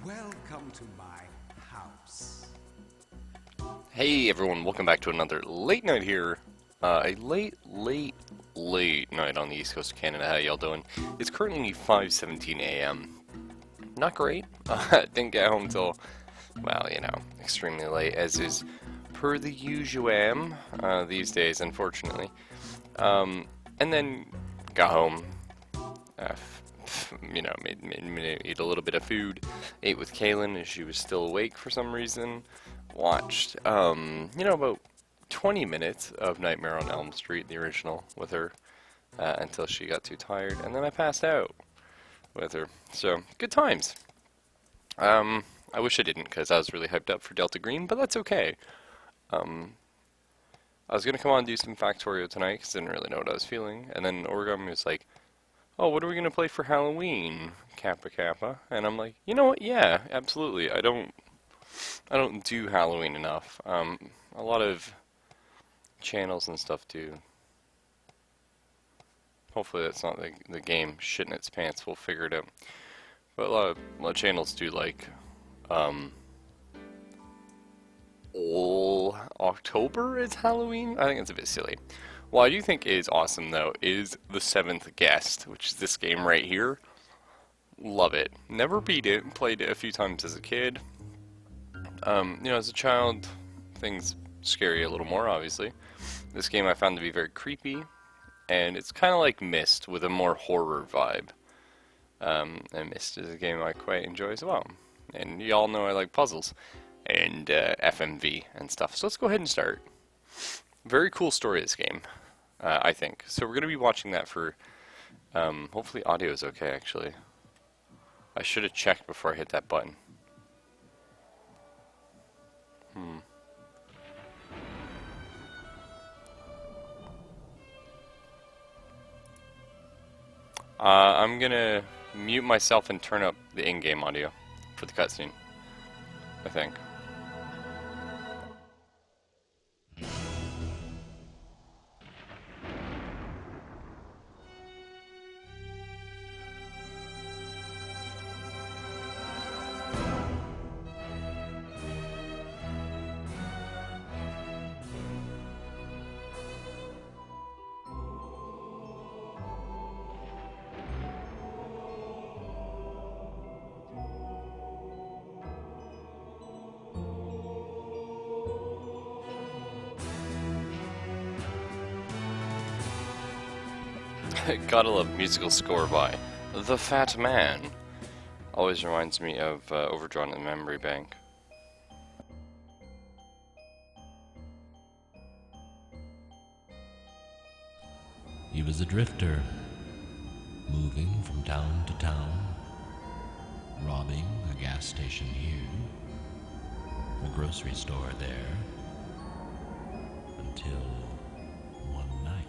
Welcome to my house. Hey everyone, welcome back to another late night here. A late night on the east coast of Canada. How y'all doing? It's currently 5:17 a.m. Not great. Didn't get home till, well, you know, extremely late, as is per the usual these days, unfortunately. And then got home, you know, made eat a little bit of food, ate with Kaylin as she was still awake for some reason, watched, you know, about 20 minutes of Nightmare on Elm Street, the original, with her, until she got too tired, and then I passed out with her. So, good times. I wish I didn't, because I was really hyped up for Delta Green, but that's okay. I was going to come on and do some Factorio tonight, because I didn't really know what I was feeling, and then Origami was like, oh, what are we going to play for Halloween, Kappa Kappa? And I'm like, you know what, yeah, absolutely. I don't do Halloween enough. A lot of channels and stuff do. Hopefully that's not the game shitting its pants. We'll figure it out. But a lot of channels do like all October is Halloween. I think it's a bit silly. What I do think is awesome though is the Seventh Guest, which is this game right here. Love it. Never beat it. Played it a few times as a kid. You know, as a child, things scare you a little more, obviously. This game I found to be very creepy, and it's kind of like Myst with a more horror vibe. And Myst is a game I quite enjoy as well. And y'all know I like puzzles and FMV and stuff. So let's go ahead and start. Very cool story, this game, I think. So we're going to be watching that for, hopefully audio is okay, actually. I should have checked before I hit that button. I'm gonna mute myself and turn up the in-game audio for the cutscene, I think. Gotta love musical score by The Fat Man. Always reminds me of Overdrawn in the Memory Bank. He was a drifter, moving from town to town, robbing a gas station here, a grocery store there, until one night.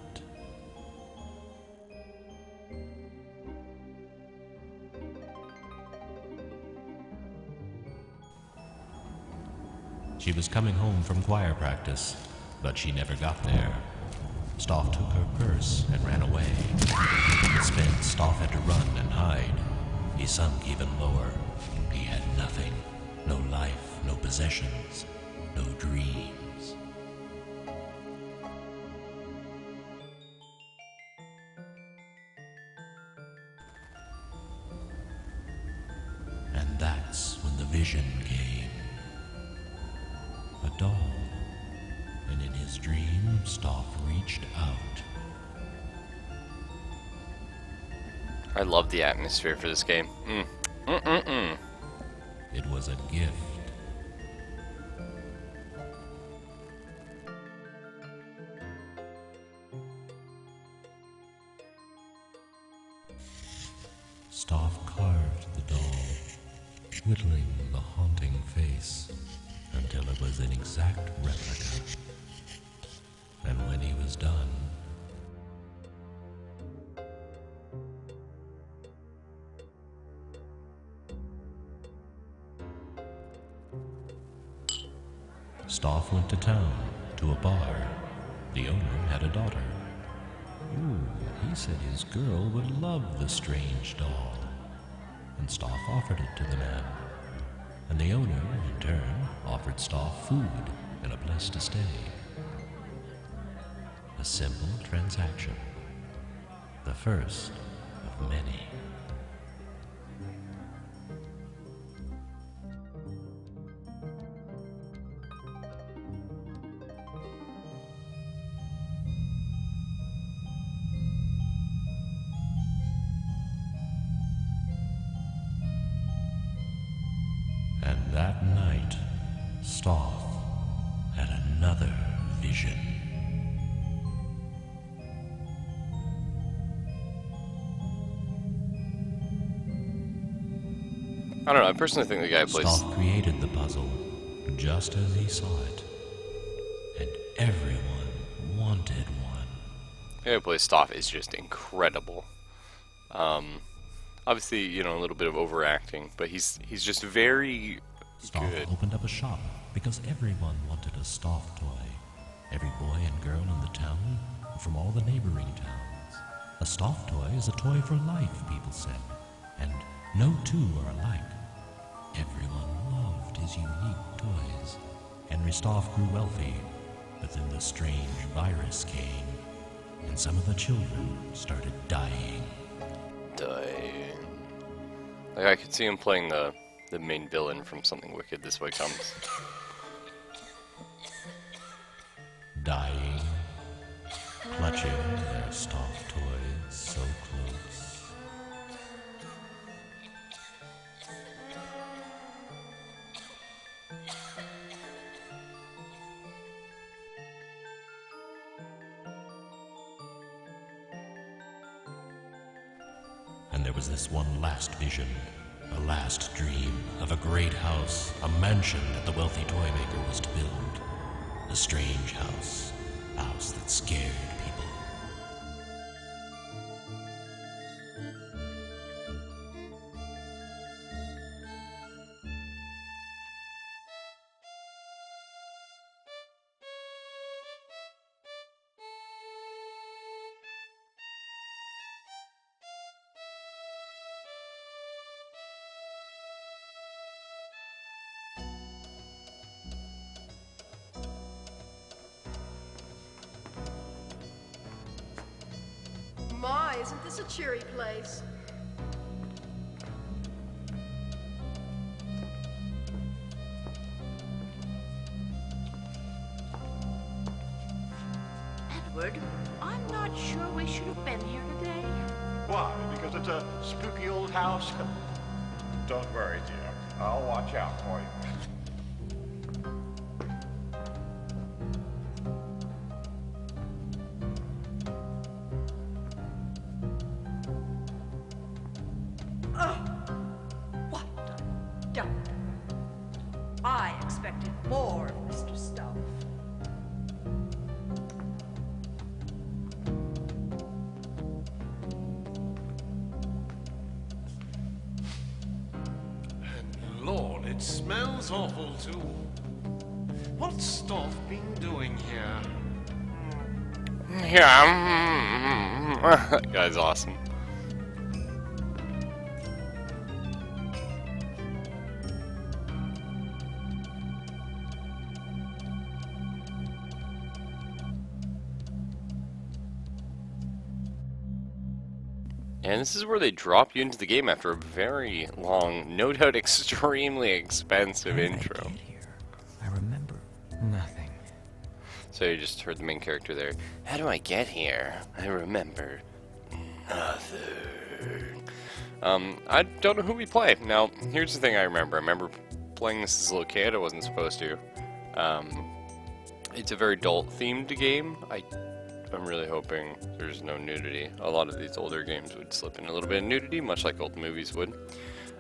She was coming home from choir practice, but she never got there. Stoff took her purse and ran away. Spent, Stoff had to run and hide. He sunk even lower. He had nothing. No life, no possessions, no dreams. And that's when the vision came. A doll. And in his dream, Stoff reached out. I love the atmosphere for this game. It was a gift. Stoff carved the doll, whittling the haunting face until it was an exact replica. And when he was done, Stoff went to town, to a bar. The owner had a daughter. He said his girl would love the strange doll, and Stoff offered it to the man. and the owner, in turn, offered Stoff food and a place to stay. A simple transaction, the first of many. And that night, Stoff had another vision. I don't know, I personally think the guy who plays... Stoff created the puzzle just as he saw it, and everyone wanted one. The guy who plays Stoff is just incredible. Obviously, you know, a little bit of overacting, but he's just very Stoff good. opened up a shop because everyone wanted a Stoff toy. Every boy and girl in the town, and from all the neighboring towns. A Stoff toy is a toy for life, people said, and no two are alike. Everyone loved his unique toys. Henry Stoff grew wealthy, but then the strange virus came, and some of the children started dying. Like, I could see him playing the main villain from Something Wicked This Way Comes. Dying, clutching their Stoff toys so close. And there was this one last vision, a last dream of a great house, a mansion that the wealthy toy maker was to build. A strange house, a house that scared people. My, isn't this a cheery place? Edward, I'm not sure we should have been here today. Why? Because it's a spooky old house? Don't worry, dear. I'll watch out for you. What a dump. I expected more of Mr. Stuff. And Lord, it smells awful too. What's Stoff been doing here? Yeah, that guy's awesome. And this is where they drop you into the game after a very long, no doubt extremely expensive intro. I remember nothing. So you just heard the main character there. How do I get here? I remember nothing. I don't know who we play. Now, here's the thing I remember. I remember playing this as a little kid. I wasn't supposed to. It's a very adult-themed game. I'm really hoping there's no nudity. A lot of these older games would slip in a little bit of nudity, much like old movies would.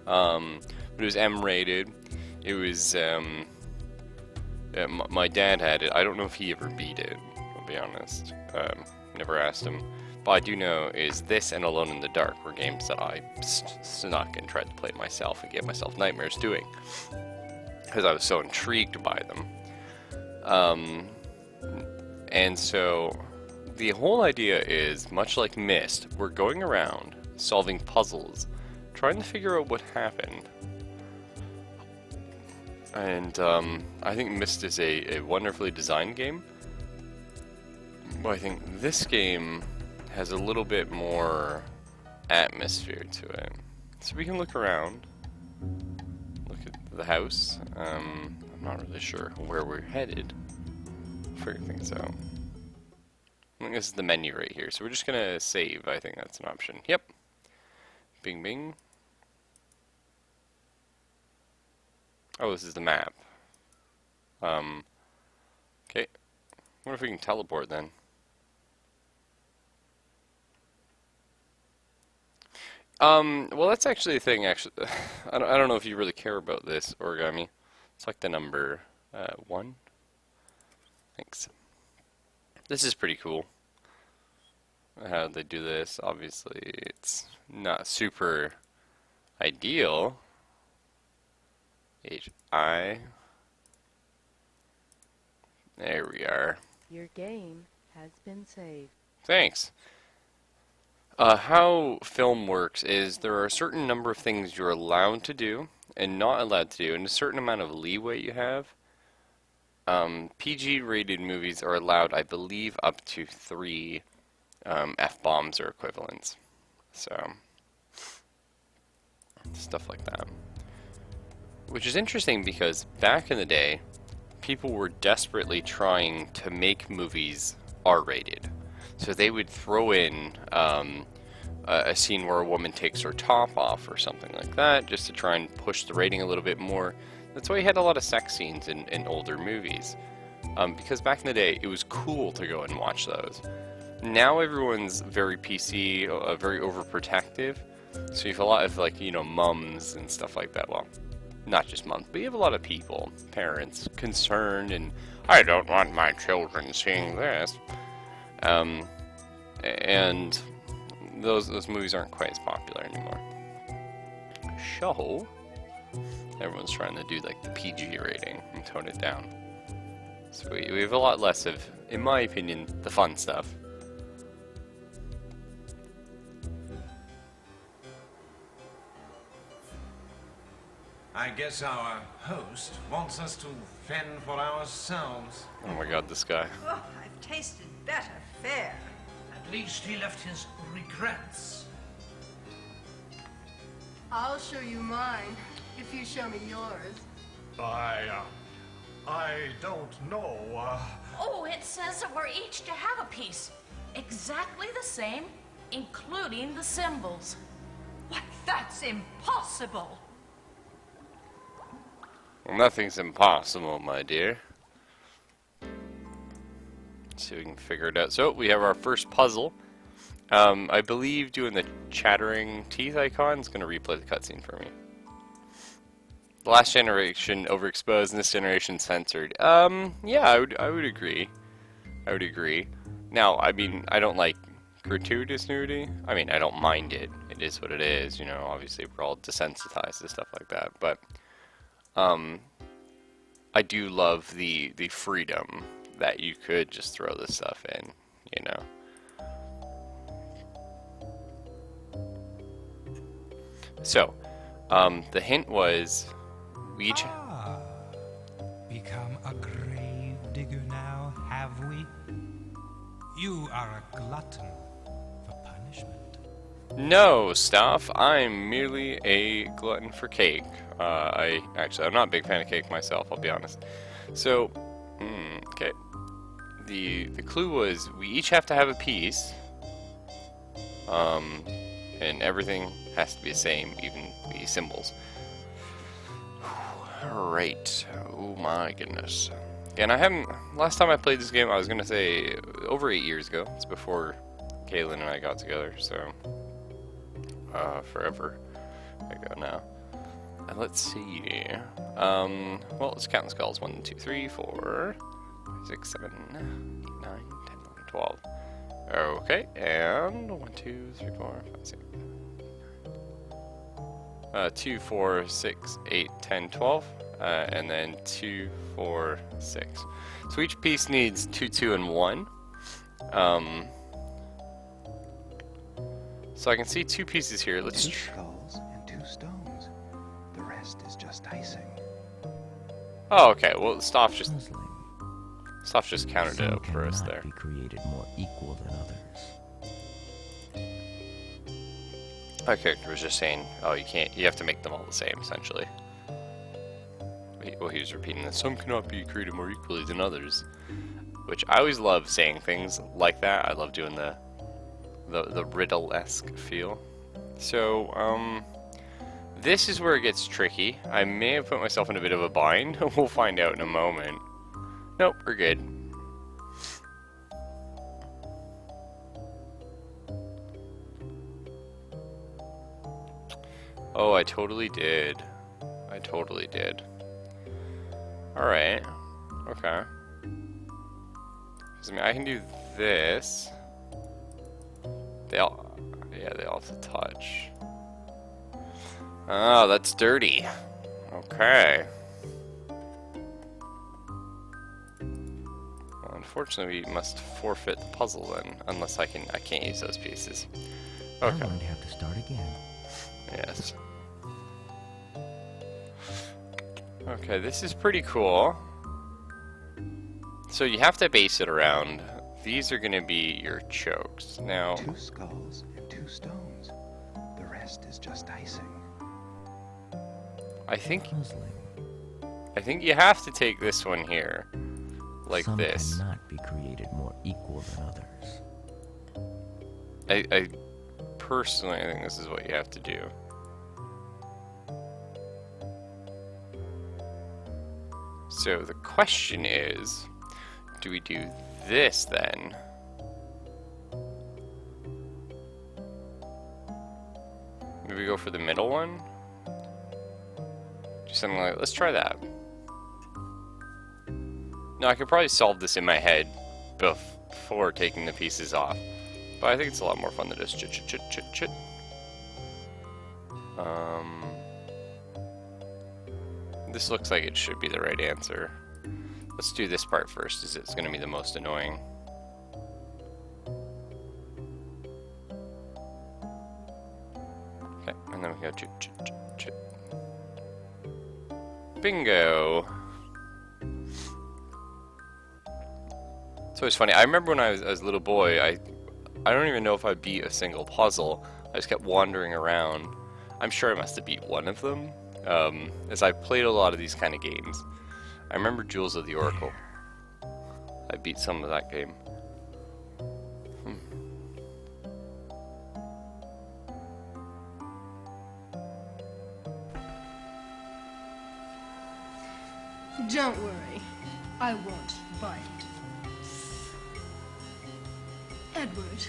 But it was M-rated. It was, my dad had it. I don't know if he ever beat it, I'll be honest. Never asked him. But I do know is this and Alone in the Dark were games that I snuck and tried to play myself and gave myself nightmares doing. Because I was so intrigued by them. And so the whole idea is, much like Myst, we're going around solving puzzles, trying to figure out what happened. And I think Myst is a wonderfully designed game. But I think this game has a little bit more atmosphere to it. So we can look around. Look at the house. I'm not really sure where we're headed. Figure things out. I think this is the menu right here. So we're just going to save. I think that's an option. Yep. Bing, bing. Oh, this is the map. Okay. What if we can teleport then? Well, that's actually a thing, actually. I don't know if you really care about this, Origami. It's like the number 1. Thanks. This is pretty cool. How they do this. Obviously, it's not super ideal. HI. There we are. Your game has been saved. Thanks. How film works is there are a certain number of things you're allowed to do and not allowed to do, and a certain amount of leeway you have. PG-rated movies are allowed, I believe, up to 3 F-bombs or equivalents. So, stuff like that. Which is interesting because back in the day, people were desperately trying to make movies R-rated. So they would throw in a scene where a woman takes her top off or something like that, just to try and push the rating a little bit more. That's why you had a lot of sex scenes in older movies. Because back in the day, it was cool to go and watch those. Now everyone's very PC, very overprotective. So you have a lot of, like, you know, mums and stuff like that. Well, not just mums, but you have a lot of people, parents, concerned, and I don't want my children seeing this. And those movies aren't quite as popular anymore. So everyone's trying to do like the PG rating and tone it down. So we have a lot less of, in my opinion, the fun stuff. I guess our host wants us to fend for ourselves. Oh my god, this guy. Oh, I've tasted better fare. At least he left his regrets. I'll show you mine if you show me yours. I don't know, Oh, it says that we're each to have a piece. Exactly the same, including the symbols. What? That's impossible. Well, nothing's impossible, my dear. Let's see if we can figure it out. So, we have our first puzzle. I believe doing the chattering teeth icon is going to replay the cutscene for me. The last generation overexposed and this generation censored. Yeah, I would agree. I would agree. Now, I mean, I don't like gratuitous nudity. I mean, I don't mind it. It is what it is, you know. Obviously, we're all desensitized to stuff like that, but I do love the freedom that you could just throw this stuff in, you know. So, the hint was we each become a grave digger now, have we? You are a glutton for punishment. No, Staff. I'm merely a glutton for cake. I'm not a big fan of cake myself, I'll be honest. So, okay. The clue was we each have to have a piece. And everything has to be the same, even the symbols. Alright. Oh my goodness. And I haven't... Last time I played this game, I was going to say over 8 years ago. It's before Kaylin and I got together, so... forever ago now. And let's see. Well, let's count the skulls. 1, 2, 3, 4, 5, 6, 7, 8, 9, 10, 11, 12. Okay, and 1, 2, 3, 4, 5, 6. 2, 4, 6, 8, 10, 12. And then 2, 4, 6. So each piece needs 2, 2, and 1. So I can see 2 pieces here. Let's 2 skulls and 2 stones. The rest is just icing. Oh, okay. Well, Stoff just counted it Some up for us cannot there. be created more equal than others. My character was just saying, oh, you can't. You have to make them all the same, essentially. Well, he was repeating that some cannot be created more equally than others, which I always love saying things like that. I love doing the riddle-esque feel. So, this is where it gets tricky. I may have put myself in a bit of a bind. We'll find out in a moment. Nope, we're good. Oh, I totally did. I totally did. Alright. Okay. 'Cause, I mean, I can do this. They all have to touch. Oh, that's dirty. Okay. Well, unfortunately, we must forfeit the puzzle then, unless I can't use those pieces. Okay. I'm going to have to start again. Yes. Okay, this is pretty cool. So you have to base it around. These are going to be your chokes. Now, 2 skulls and 2 stones. The rest is just icing. I think you have to take this one here, like Some this. cannot be created more equal than others. I personally think this is what you have to do. So the question is, do we do this then? Maybe go for the middle one? Do something like, let's try that. No, I could probably solve this in my head before taking the pieces off. But I think it's a lot more fun to just chit. This looks like it should be the right answer. Let's do this part first, as it's going to be the most annoying. Okay, and then we go chit. Bingo! It's always funny. I remember when I was a little boy, I don't even know if I beat a single puzzle. I just kept wandering around. I'm sure I must have beat one of them, as I played a lot of these kind of games. I remember Jewels of the Oracle. I beat some of that game. Don't worry. I won't bite. Edward,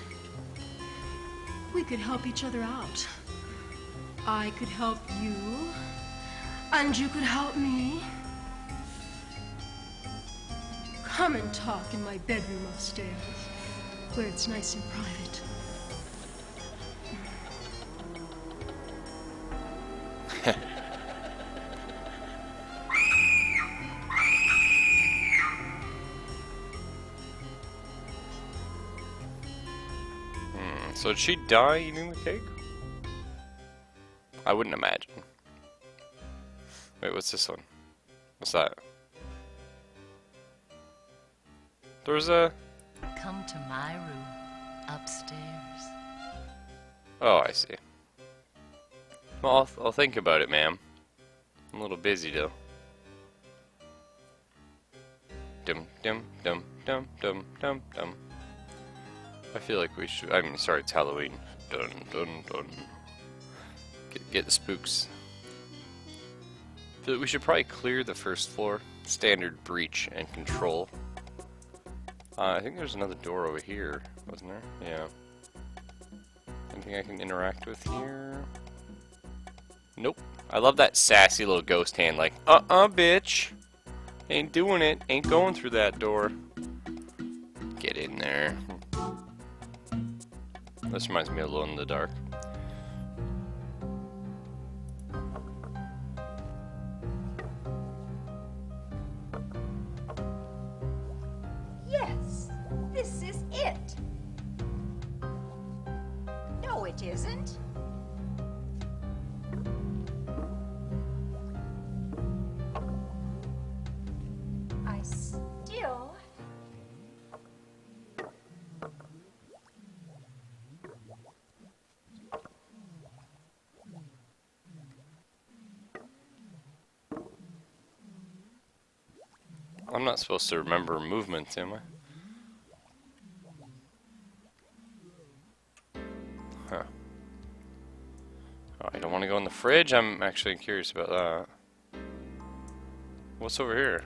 we could help each other out. I could help you, and you could help me. Come and talk in my bedroom upstairs, where it's nice and private. So did she die eating the cake? I wouldn't imagine. Wait, what's this one? What's that? There's a... Come to my room, upstairs. Oh, I see. Well, I'll think about it, ma'am. I'm a little busy, though. Dum dum dum dum dum dum dum. I feel like we should... I mean, sorry, it's Halloween. Dun dun dun. Get the spooks. I feel like we should probably clear the first floor. Standard breach and control. I think there's another door over here, wasn't there? Yeah. Anything I can interact with here? Nope. I love that sassy little ghost hand, like, bitch! Ain't doing it. Ain't going through that door. Get in there. This reminds me of Alone in the Dark. Yes, this is it. No, it isn't. I'm not supposed to remember movements, am I? Huh. Oh, I don't want to go in the fridge. I'm actually curious about that. What's over here?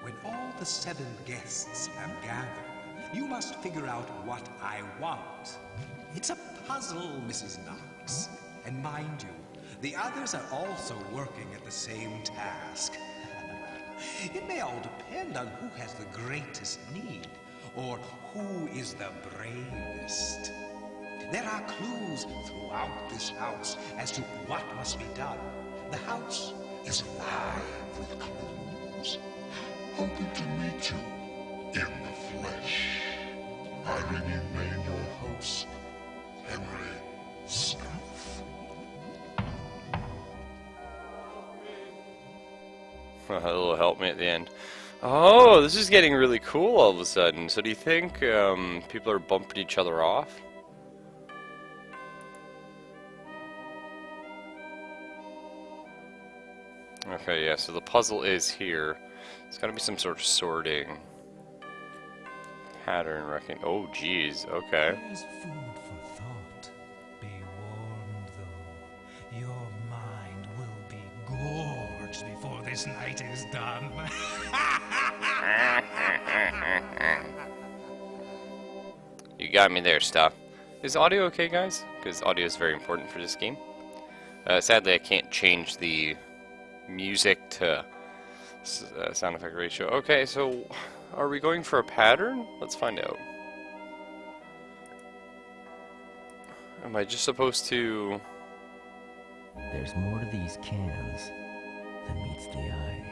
When all the 7 guests have gathered, you must figure out what I want. It's a puzzle, Mrs. Knox. And mind you, the others are also working at the same task. It may all depend on who has the greatest need, or who is the bravest. There are clues throughout this house as to what must be done. The house is alive with clues. Hoping to meet you in the flesh. I remain your host, Henry Snuff. It'll help me at the end. Oh, this is getting really cool all of a sudden. So do you think people are bumping each other off? Okay, yeah, so the puzzle is here. It's gotta be some sort of sorting. Pattern reckoning. Oh, geez, okay. There's food for thought. Be warned, though. Your mind will be gorged before this night is done. You got me there, Stuff. Is audio okay, guys? Because audio is very important for this game. Sadly, I can't change the music to sound effect ratio. Okay, so are we going for a pattern? Let's find out. Am I just supposed to... There's more to these cans than meets the eye.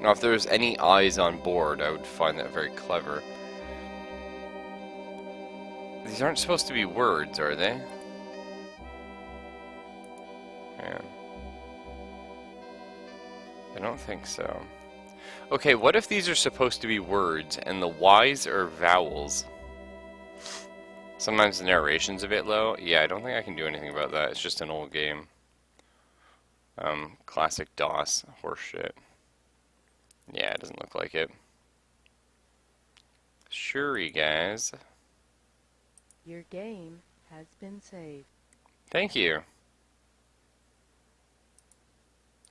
Now, if there's any eyes on board, I would find that very clever. These aren't supposed to be words, are they? Yeah. I don't think so. Okay, what if these are supposed to be words and the Y's are vowels? Sometimes the narration's a bit low. Yeah, I don't think I can do anything about that. It's just an old game. Classic DOS horseshit. Yeah, it doesn't look like it. Sure, guys. Your game has been saved. Thank you.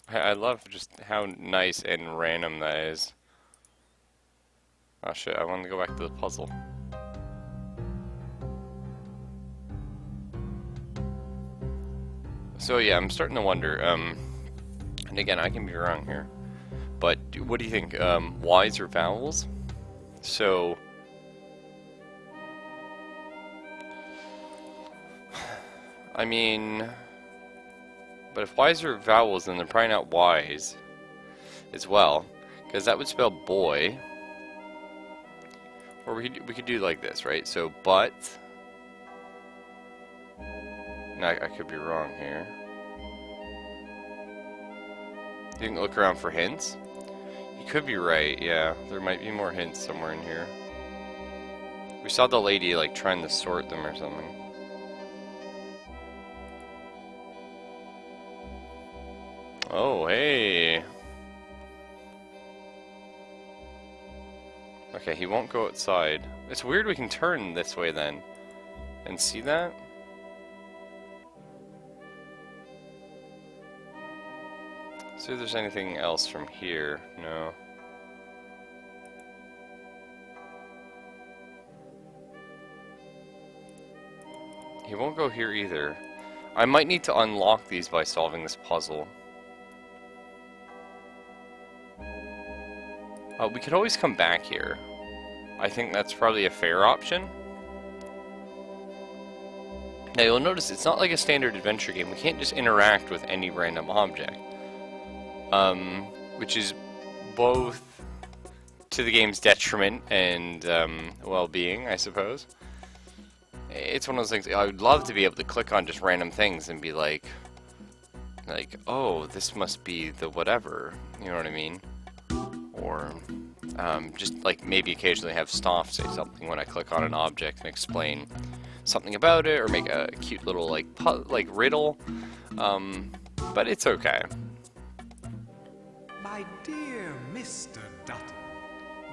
I love just how nice and random that is. Oh shit, I want to go back to the puzzle. So yeah, I'm starting to wonder, and again, I can be wrong here, but what do you think, Y's or vowels? So... I mean... But if Y's are vowels, then they're probably not Y's as well, because that would spell boy. Or we could do like this, right? So but. No, I could be wrong here. You can look around for hints. You could be right. Yeah, there might be more hints somewhere in here. We saw the lady like trying to sort them or something. Oh, hey. Okay, he won't go outside. It's weird we can turn this way then. And see that? See if there's anything else from here. No. He won't go here either. I might need to unlock these by solving this puzzle. We could always come back here. I think that's probably a fair option. Now you'll notice it's not like a standard adventure game. We can't just interact with any random object. Which is both to the game's detriment and well-being, I suppose. It's one of those things, I would love to be able to click on just random things and be like, oh, this must be the whatever, you know what I mean? Or just like maybe occasionally have Stoff say something when I click on an object and explain something about it, or make a cute little like riddle. But it's okay. My dear Mr. Dutton,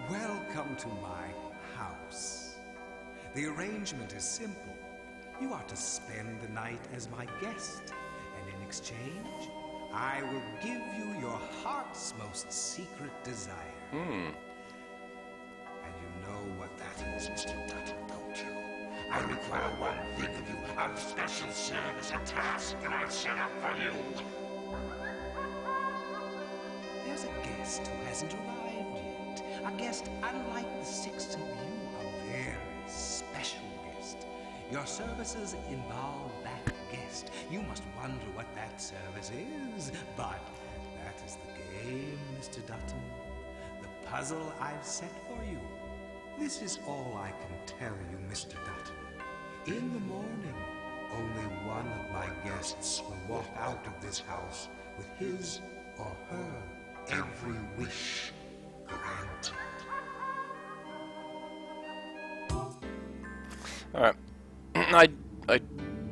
welcome to my house. The arrangement is simple. You are to spend the night as my guest, and in exchange, I will give you your heart's most secret desire. And you know what that is, Mr. Dutton, don't you? I require one thing of you, a special service, a task that I've set up for you. There's a guest who hasn't arrived yet. A guest unlike the six of you, a very special guest. Your services involve that guest. You must wonder what that service is, but that is the game, Mr. Dutton. The puzzle I've set for you. This is all I can tell you, Mr. Dutton. In the morning, only one of my guests will walk out of this house with his or her every wish granted. Alright. I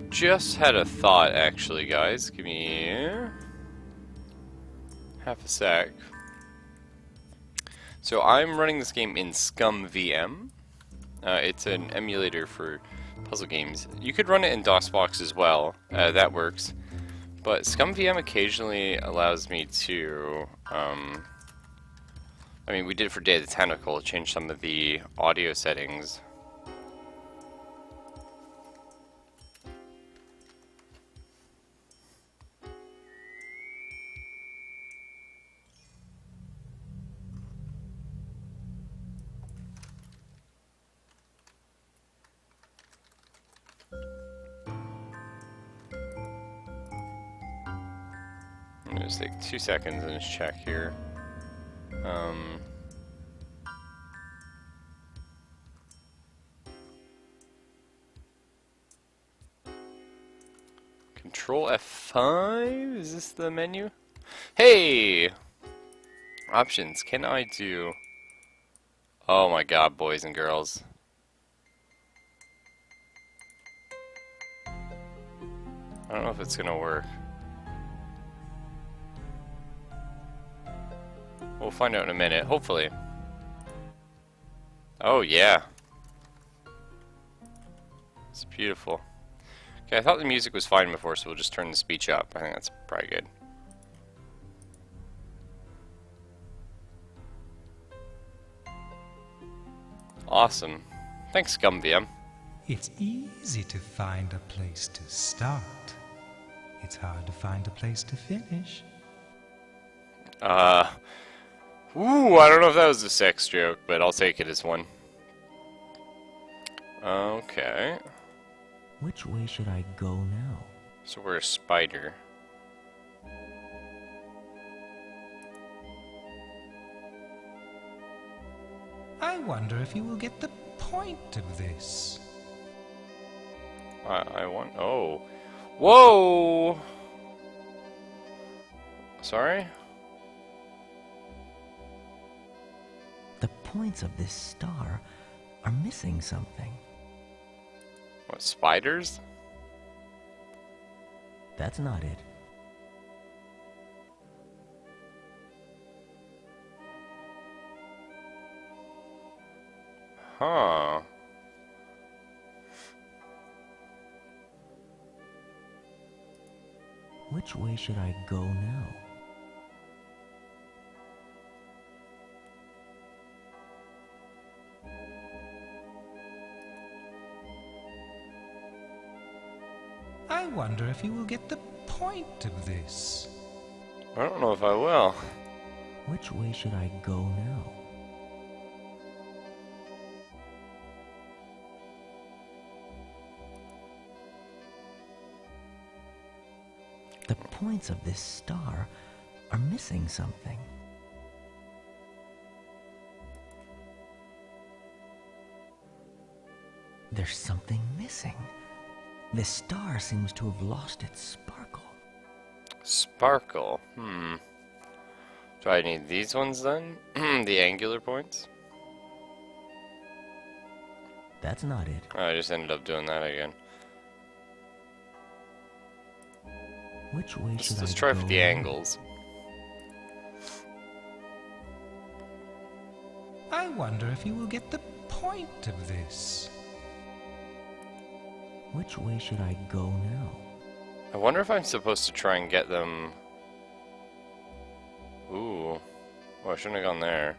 just had a thought, actually, guys. Give me half a sec. So I'm running this game in Scum VM. It's an emulator for puzzle games. You could run it in DOSBox as well. That works. But Scum VM occasionally allows me to... I mean, we did it for Day of the Tentacle, change some of the audio settings. Just take 2 seconds and just check here. Control F5? Is this the menu? Hey! Options. Can I do... Oh my god, boys and girls. I don't know if it's gonna work. We'll find out in a minute, hopefully. Oh, yeah. It's beautiful. Okay, I thought the music was fine before, so we'll just turn the speech up. I think that's probably good. Awesome. Thanks, ScumVM. It's easy to find a place to start. It's hard to find a place to finish. Ooh, I don't know if that was a sex joke, but I'll take it as one. Okay. Which way should I go now? So we're a spider. I wonder if you will get the point of this. I want... Oh. Whoa! Sorry? The points of this star are missing something. What, spiders? That's not it. Huh. Which way should I go now? I wonder if you will get the point of this. I don't know if I will. Which way should I go now? The points of this star are missing something. There's something missing. This star seems to have lost its sparkle. Sparkle? Do I need these ones then? The angular points? That's not it. Oh, I just ended up doing that again. Which way should I go? Let's try for the angles. wonder if you will get the point of this. Which way should I go now? I wonder if I'm supposed to try and get them... Ooh. Oh, I shouldn't have gone there.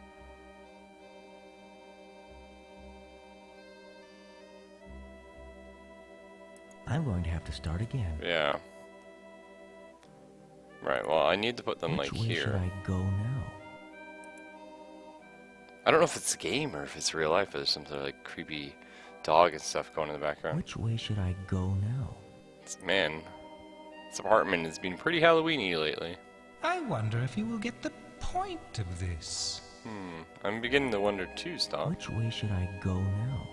I'm going to have to start again. Yeah. Right, well, I need to put them, Which like, way here. should I go now? I don't know if it's a game or if it's real life, but there's some sort of, like, creepy dog and stuff going in the background. Which way should I go now? Man, this apartment has been pretty Halloween-y lately. I wonder if you will get the point of this. I'm beginning to wonder too, Stop. Which way should I go now?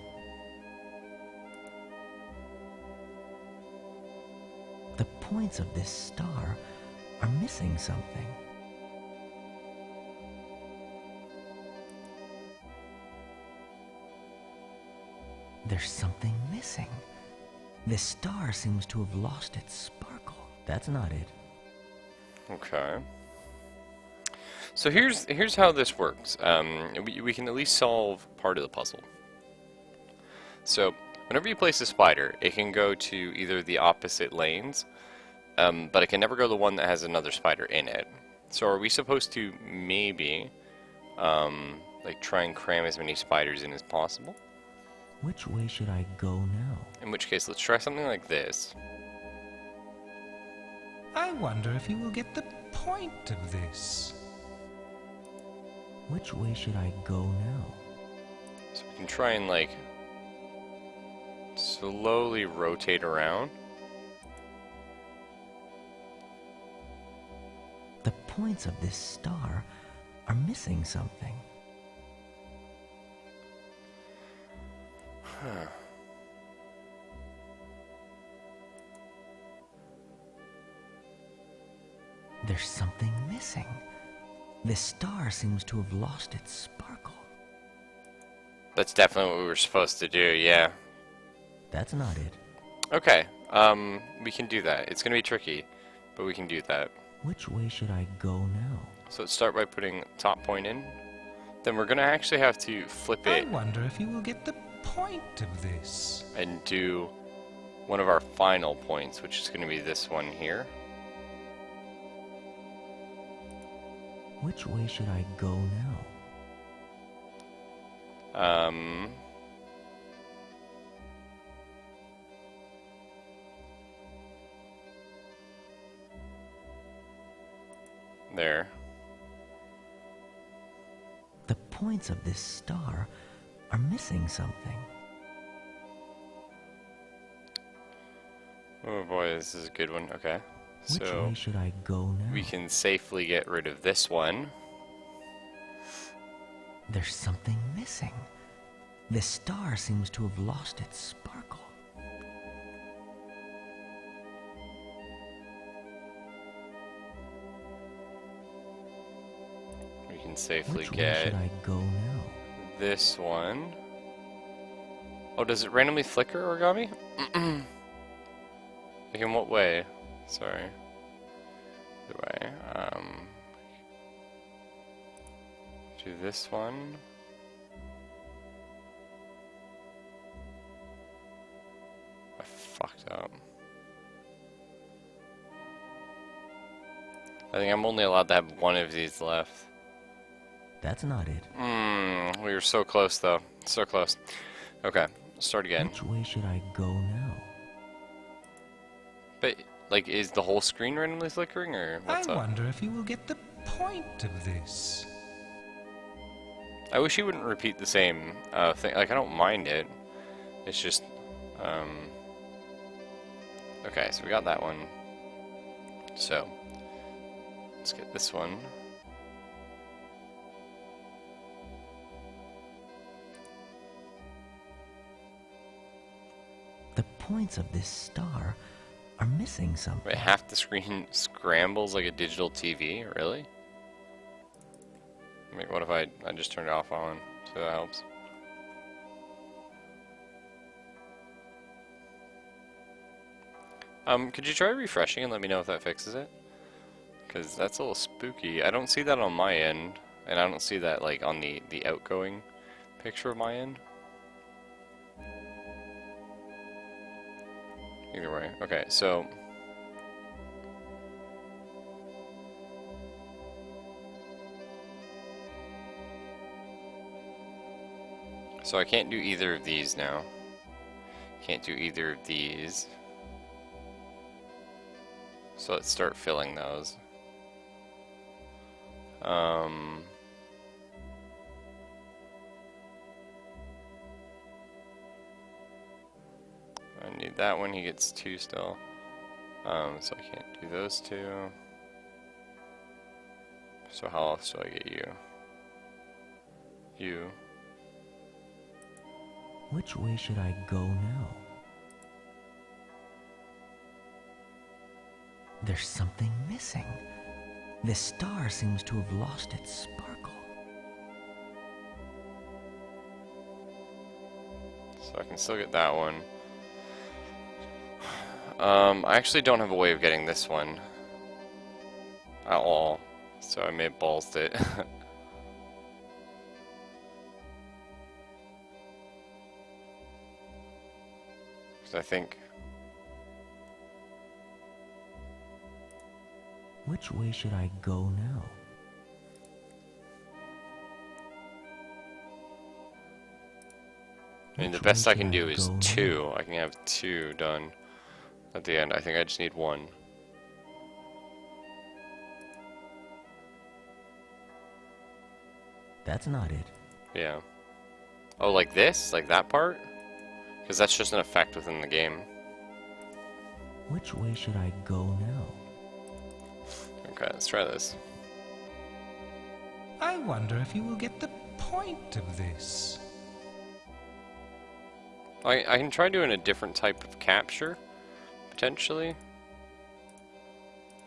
The points of this star are missing something. There's something missing. This star seems to have lost its sparkle. That's not it. Okay. So here's how this works. We can at least solve part of the puzzle. So whenever you place a spider, it can go to either the opposite lanes, but it can never go the one that has another spider in it. So are we supposed to maybe like try and cram as many spiders in as possible? Which way should I go now? In which case, let's try something like this. I wonder if you will get the point of this. Which way should I go now? So we can try and, like, slowly rotate around. The points of this star are missing something. Huh. There's something missing. This star seems to have lost its sparkle. That's definitely what we were supposed to do, yeah. That's not it. Okay, we can do that. It's gonna be tricky, but we can do that. Which way should I go now? So let's start by putting top point in. Then we're gonna actually have to flip it I wonder if you will get the point of this. and do one of our final points, which is gonna be this one here. Which way should I go now? There. The points of this star are missing something. Oh boy, this is a good one. Okay. Which So way should I go now? we can safely get rid of this one. There's something missing. This star seems to have lost its sparkle. We can safely Which way get should I go now? this one. Oh, does it randomly flicker, origami? Like in what way? Sorry. Either way. Do this one. I fucked up. I think I'm only allowed to have one of these left. That's not it. We were so close, though. So close. Okay, start again. Which way should I go now? But, like, is the whole screen randomly flickering, or what's I up? wonder if you will get the point of this. I wish he wouldn't repeat the same thing. Like, I don't mind it. It's just, okay, so we got that one. So, let's get this one. The points of this star are missing something. Wait, half the screen scrambles like a digital TV? Really? I mean, what if I just turned it off on, so that helps? Could you try refreshing and let me know if that fixes it? Because that's a little spooky. I don't see that on my end, and I don't see that, like, on the outgoing picture of my end? Either way. Okay, so... So I can't do either of these now. Can't do either of these. So let's start filling those. I need that one, he gets 2 still. So I can't do those 2. So how else do I get you? You. Which way should I go now? There's something missing. This star seems to have lost its sparkle. So I can still get that one. I actually don't have a way of getting this one at all, so I may have ballsed it. Because I think... Which way should I go now? I mean, the best I can do is 2. I can have 2 done at the end. I think I just need 1. That's not it. Yeah. Oh, like this? Like that part? Because that's just an effect within the game. Which way should I go now? Okay, let's try this. I wonder if you will get the point of this. I can try doing a different type of capture, potentially.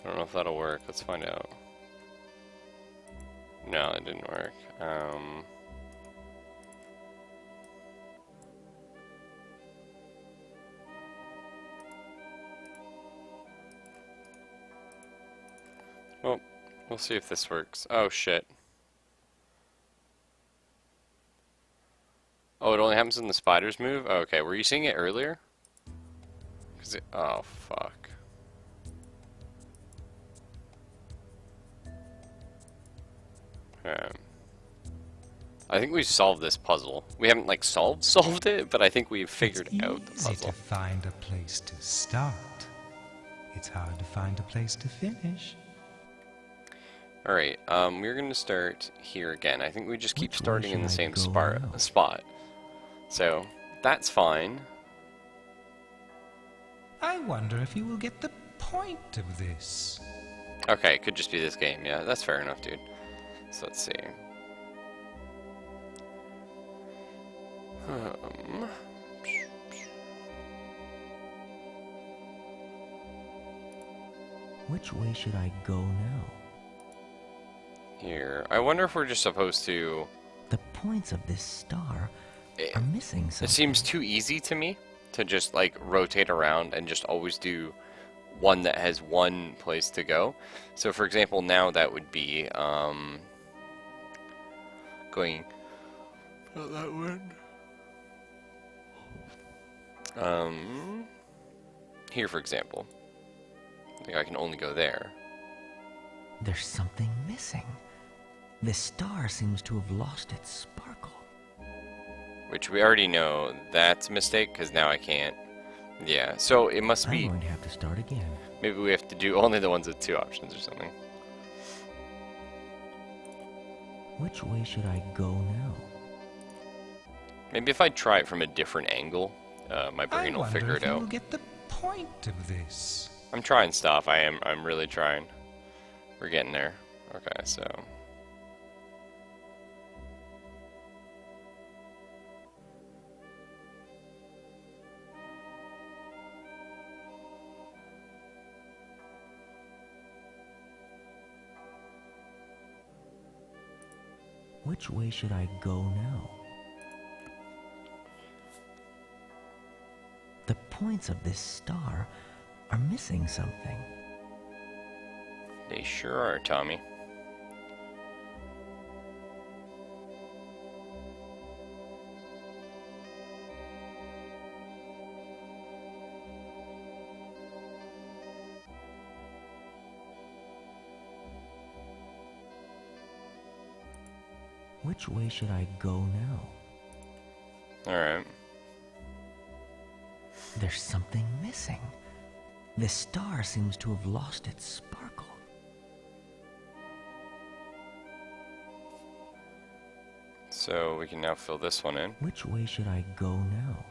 I don't know if that'll work. Let's find out. No, it didn't work. Well, we'll see if this works. Oh, shit. Oh, it only happens when the spiders move? Oh, okay, were you seeing it earlier? Oh, fuck. I think we've solved this puzzle. We haven't, like, solved it, but I think we've figured out the puzzle. It's easy to find a place to start. It's hard to find a place to finish. Alright, we're gonna start here again. I think we just keep starting in the same spot. So, that's fine. I wonder if you will get the point of this. Okay, it could just be this game. Yeah, that's fair enough, dude. So let's see. Which way should I go now? Here. I wonder if we're just supposed to... The points of this star are missing something. It seems too easy to me to just, like, rotate around and just always do one that has one place to go. So, for example, now that would be, going... Not that one. Here, for example. I think I can only go there. There's something missing. This star seems to have lost its sparkle. Which we already know that's a mistake, because now I can't. Yeah, so it must be... I'm going to have to start again. Maybe we have to do only the ones with 2 options or something. Which way should I go now? Maybe if I try it from a different angle, my brain will figure it out. I wonder if you will get the point of this. I'm trying stuff. I'm really trying. We're getting there. Okay, so... Which way should I go now? The points of this star are missing something. They sure are, Tommy. Which way should I go now? Alright. There's something missing. The star seems to have lost its sparkle. So we can now fill this one in. Which way should I go now?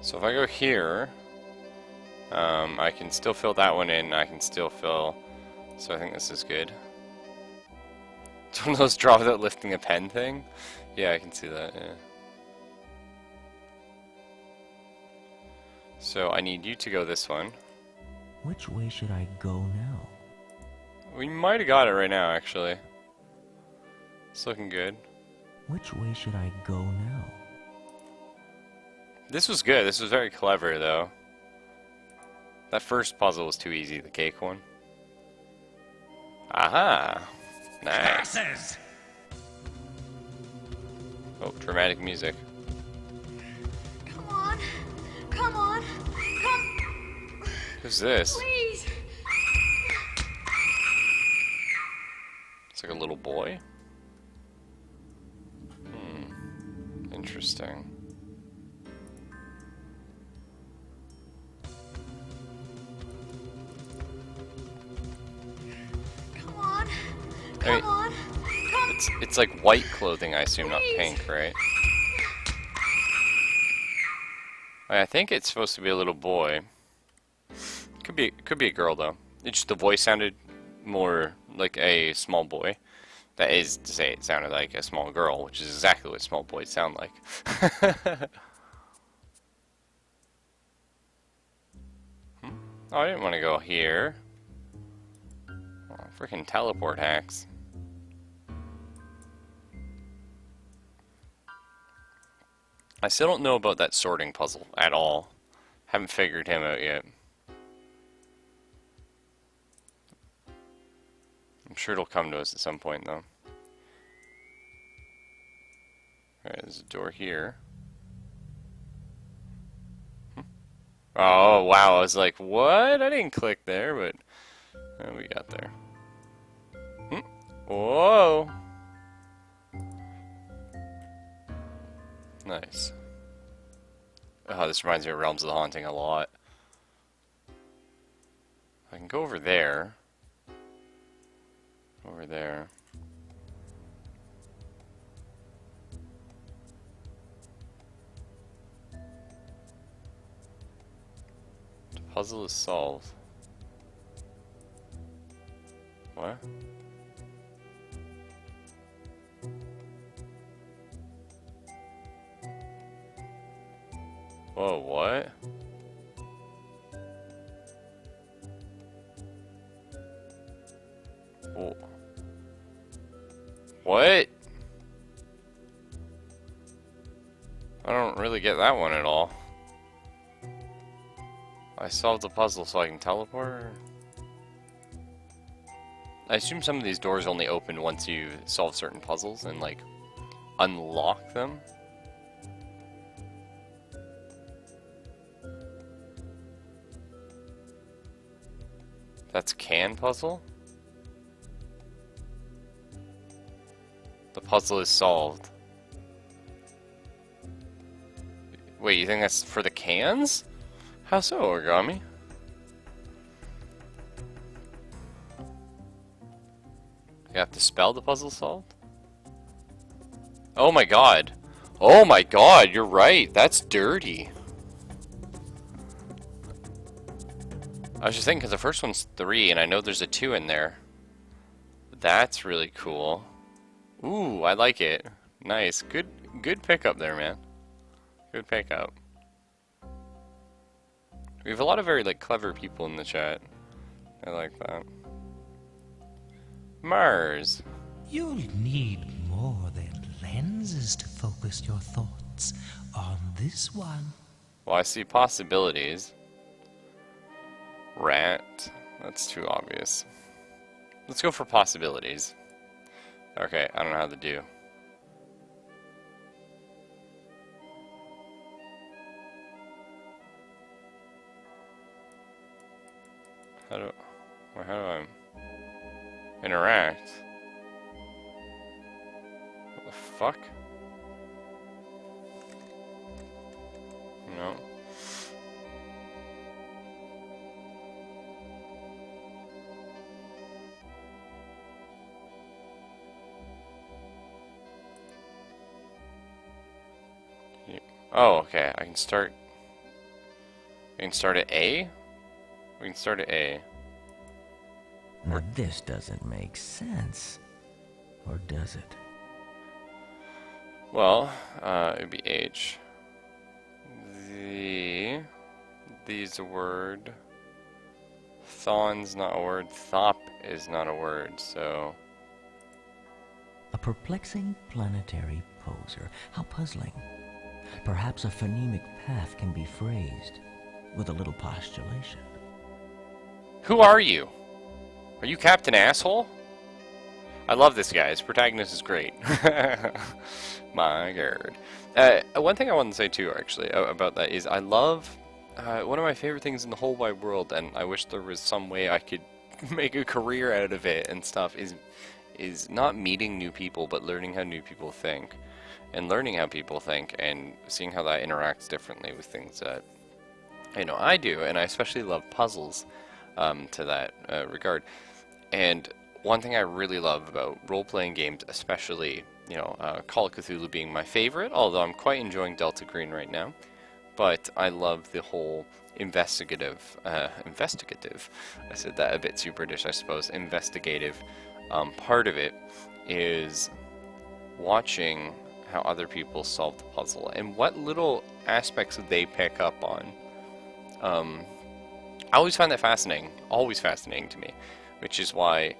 So if I go here, I can still fill that one in. I can still fill. So I think this is good. It's one of those draw without lifting a pen thing. Yeah, I can see that. Yeah. So I need you to go this one. Which way should I go now? We might have got it right now, actually. It's looking good. Which way should I go now? This was good. This was very clever, though. That first puzzle was too easy, the cake one. Aha! Nice. Curses! Oh, dramatic music. Come on. Come on. Come. Who's this? Please. It's like a little boy. Interesting. Come on. I mean, Come on. Come. it's like white clothing, I assume, not Please. pink, right? I think it's supposed to be a little boy. Could be a girl though. It's just the voice sounded more like a small boy. That is to say, it sounded like a small girl, which is exactly what small boys sound like. Oh, I didn't want to go here. Oh, freaking teleport hacks. I still don't know about that sorting puzzle at all. Haven't figured him out yet. I'm sure it'll come to us at some point, though. Alright, there's a door here. Oh, wow, I was like, what? I didn't click there, but we got there. Whoa! Nice. Oh, this reminds me of Realms of the Haunting a lot. I can go over there. Over there. The puzzle is solved. What? Whoa, what? Whoa. What? I don't really get that one at all. I solved the puzzle so I can teleport? I assume some of these doors only open once you solve certain puzzles and, like, unlock them. That's can puzzle? The puzzle is solved. Wait, you think that's for the cans? How so, Origami? You have to spell the puzzle solved? Oh my god. Oh my god, you're right. That's dirty. I was just thinking, because the first one's 3, and I know there's a 2 in there. That's really cool. Ooh, I like it. Nice. Good pickup there, man. Good pickup. We have a lot of very, like, clever people in the chat. I like that. Mars. You'll need more than lenses to focus your thoughts on this one. Well, I see possibilities. Rat. That's too obvious. Let's go for possibilities. Okay, I don't know how to do. How do I interact? What the fuck? No. Oh, okay. I can start at A? We can start at A. Now this doesn't make sense. Or does it? Well, it'd be H. These a word. Thon's not a word. Thop is not a word, so... A perplexing planetary poser. How puzzling. Perhaps a phonemic path can be phrased with a little postulation. Who are you? Are you Captain Asshole? I love this guy. His protagonist is great. My god. One thing I want to say too, actually, about that is I love... one of my favorite things in the whole wide world, and I wish there was some way I could make a career out of it and stuff, is not meeting new people, but learning how new people think. And learning how people think, and seeing how that interacts differently with things that, you know, I do. And I especially love puzzles to that regard. And one thing I really love about role-playing games, especially, you know, Call of Cthulhu being my favorite, although I'm quite enjoying Delta Green right now. But I love the whole investigative, I said that a bit too British, I suppose, investigative part of it is watching how other people solve the puzzle and what little aspects they pick up on. I always find that fascinating, always fascinating to me, which is why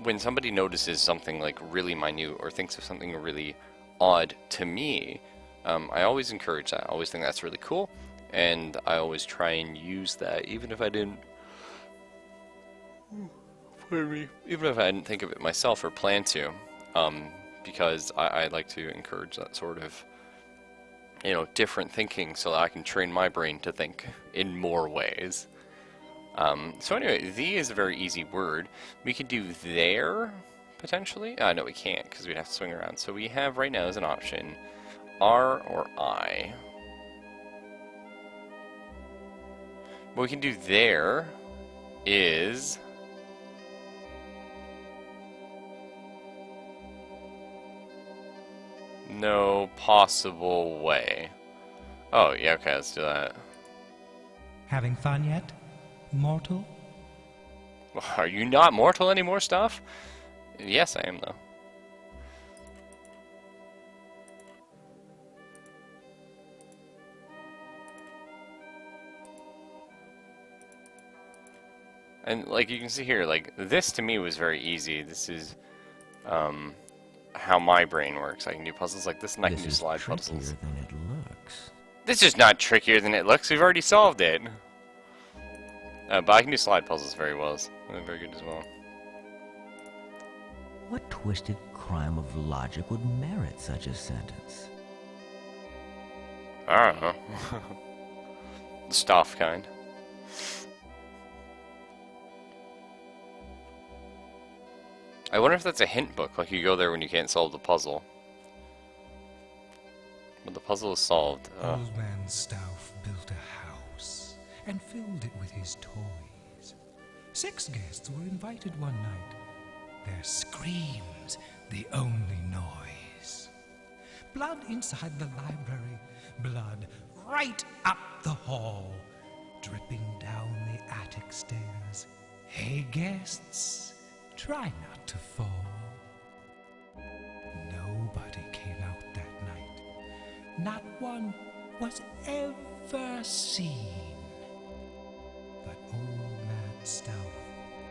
when somebody notices something like really minute or thinks of something really odd to me, I always encourage that. I always think that's really cool, and I always try and use that, even if I didn't think of it myself or plan to, because I like to encourage that sort of, you know, different thinking so that I can train my brain to think in more ways. So anyway, the is a very easy word. We could do there, potentially. No, we can't, because we'd have to swing around. So we have right now as an option R or I. What we can do there is... no possible way. Oh, yeah, okay, let's do that. Having fun yet, mortal? Are you not mortal anymore, stuff? Yes, I am, though. And, like, you can see here, like, this to me was very easy. This is, how my brain works. I can do puzzles like this, and I can do slide puzzles. This is trickier than it looks. This is not trickier than it looks. We've already solved it. But I can do slide puzzles very well. They're very good as well. What twisted crime of logic would merit such a sentence? I don't know. Stuff kind. I wonder if that's a hint book, like you go there when you can't solve the puzzle. But the puzzle is solved. Old man Stauff built a house and filled it with his toys. 6 guests were invited one night. Their screams, the only noise. Blood inside the library, blood right up the hall, dripping down the attic stairs. Hey, guests, try not to fall. Nobody came out that night. Not one was ever seen. But old man Stauff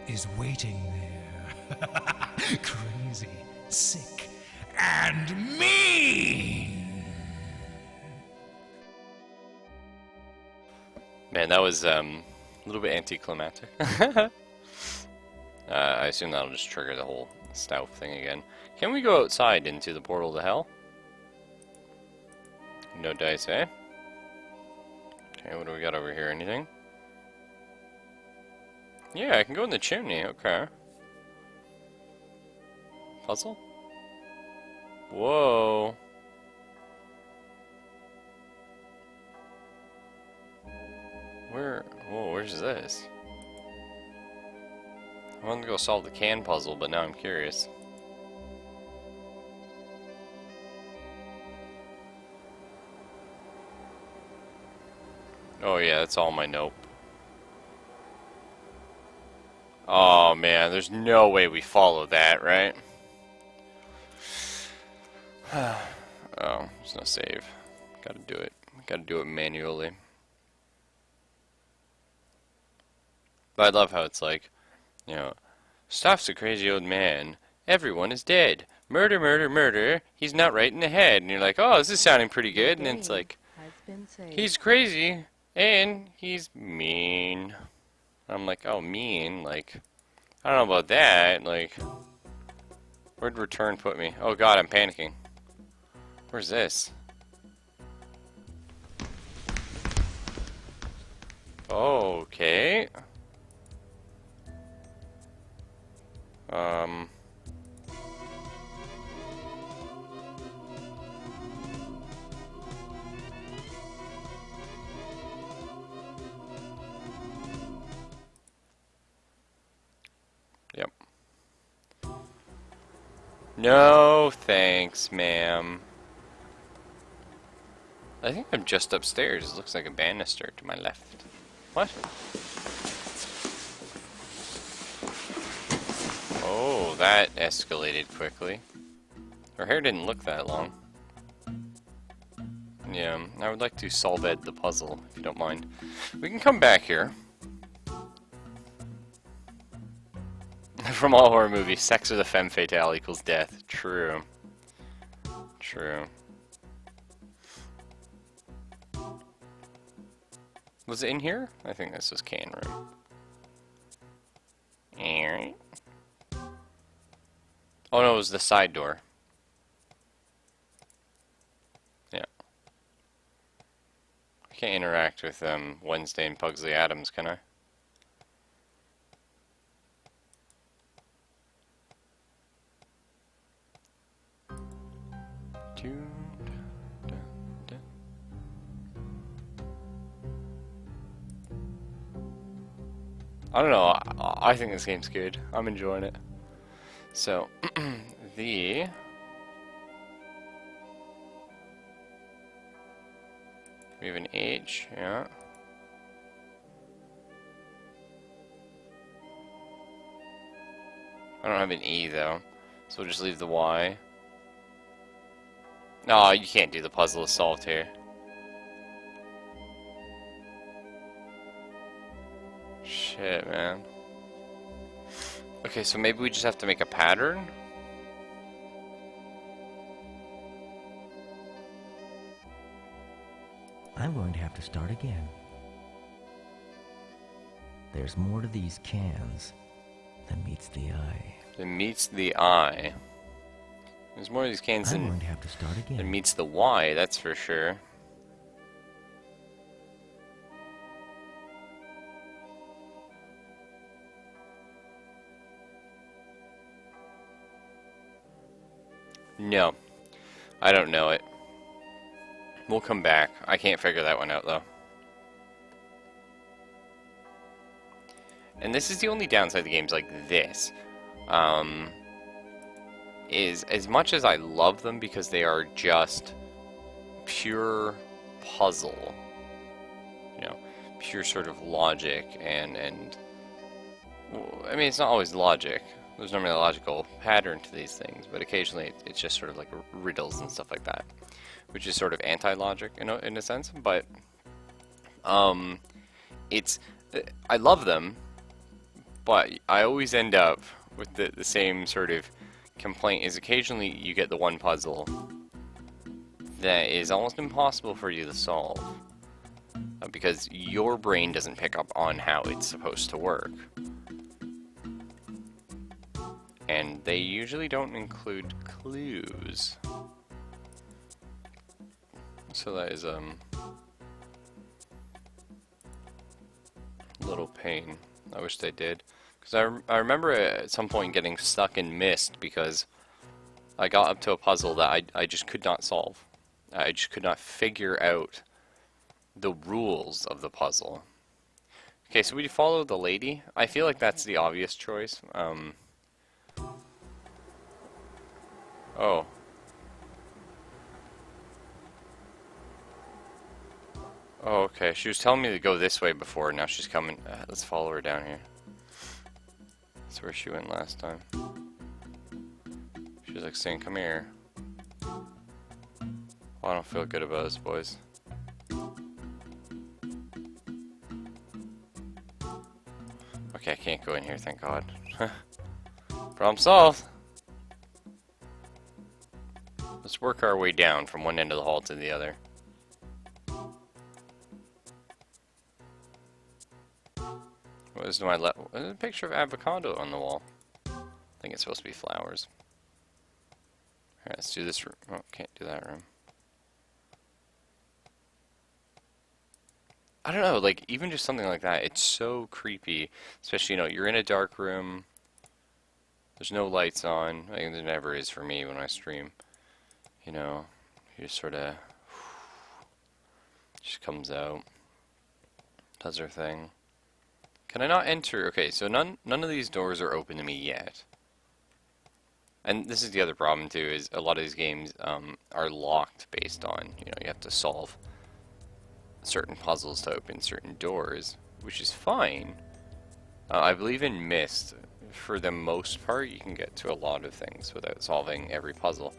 is waiting there. Crazy, sick, and mean! Man, that was a little bit anticlimactic. I assume that'll just trigger the whole stealth thing again. Can we go outside into the portal to hell? No dice, eh? Okay, what do we got over here? Anything? Yeah, I can go in the chimney. Okay. Puzzle? Whoa. Whoa, where's this? I wanted to go solve the can puzzle, but now I'm curious. Oh yeah, that's all my nope. Oh man, there's no way we follow that, right? Oh, there's no save. Gotta do it. Gotta do it manually. But I love how it's like, you know, Stoff's a crazy old man. Everyone is dead. Murder, murder, murder. He's not right in the head. And you're like, oh, this is sounding pretty good. And then it's like, he's crazy and he's mean. I'm like, oh, mean? Like, I don't know about that. Like, where'd return put me? Oh god, I'm panicking. Where's this? Okay. Yep. No, thanks, ma'am. I think I'm just upstairs. It looks like a banister to my left. What? Oh, that escalated quickly. Her hair didn't look that long. Yeah, I would like to solve the puzzle, if you don't mind. We can come back here. From all horror movies, sex with a femme fatale equals death. True. True. Was it in here? I think this was can room. Alright. Oh no, it was the side door. Yeah. I can't interact with Wednesday and Pugsley Adams, can I? I don't know, I think this game's good. I'm enjoying it. So, we have an H, yeah. I don't have an E though, so we'll just leave the Y. No, you can't do the puzzle is solved here. Shit, man. Okay, so maybe we just have to make a pattern? I'm going to have to start again. There's more to these cans than meets the eye. Than meets the eye. There's more of these cans I'm going to have to start again. than meets the Y, that's for sure. No, I don't know it. We'll come back. I can't figure that one out though. And this is the only downside to games like this. Is as much as I love them because they are just pure puzzle, you know, pure sort of logic and I mean it's not always logic. There's normally a logical pattern to these things, but occasionally it's just sort of like riddles and stuff like that, which is sort of anti-logic in a sense. But it's I love them, but I always end up with the same sort of complaint. Is occasionally you get the one puzzle that is almost impossible for you to solve because your brain doesn't pick up on how it's supposed to work. and they usually don't include clues. So that is a little pain. I wish they did, because I remember at some point getting stuck in mist because I got up to a puzzle that I just could not solve. I just could not figure out the rules of the puzzle. Okay, so we follow the lady. I feel like that's the obvious choice. Oh. Oh, okay. She was telling me to go this way before, now she's coming. Let's follow her down here. That's where she went last time. She was like saying, come here. Oh, I don't feel good about this, boys. Okay, I can't go in here, thank God. Problem solved! Let's work our way down from one end of the hall to the other. What is my left? There's a picture of avocado on the wall. I think it's supposed to be flowers. Alright, let's do this room. Oh, can't do that room. I don't know, like, even just something like that, it's so creepy. Especially, you know, you're in a dark room. There's no lights on. I think there never is for me when I stream. You know, you just sort of... She comes out. Does her thing. Can I not enter? Okay, so none of these doors are open to me yet. And this is the other problem too, is a lot of these games are locked based on, you know, you have to solve certain puzzles to open certain doors, which is fine. I believe in Myst, for the most part, you can get to a lot of things without solving every puzzle.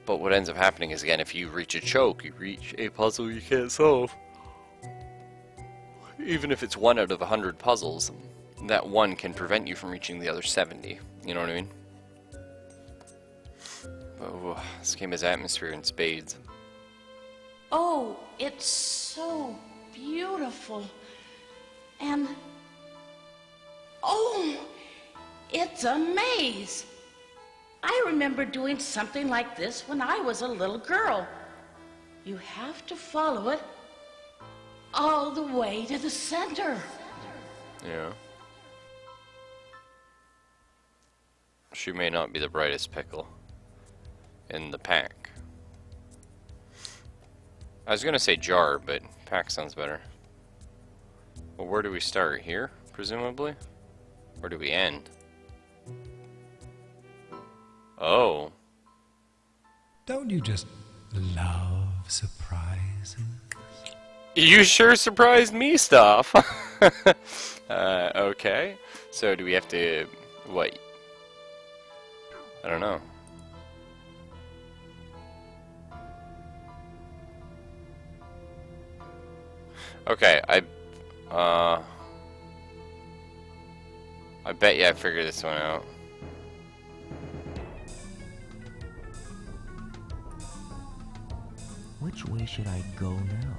But what ends up happening is, again, if you reach a choke, you reach a puzzle you can't solve. Even if it's 1 out of 100 puzzles, that one can prevent you from reaching the other 70. You know what I mean? Oh, this game has atmosphere in spades. Oh, it's so beautiful. And... oh, it's a maze. I remember doing something like this when I was a little girl. You have to follow it all the way to the center. Yeah. She may not be the brightest pickle in the pack. I was gonna say jar, but pack sounds better. Well, where do we start? Here, presumably? Where do we end? Oh. Don't you just love surprises? You sure surprised me, stuff. Okay. So do we have to... what? I don't know. Okay, I bet you I figured this one out. Which way should I go now?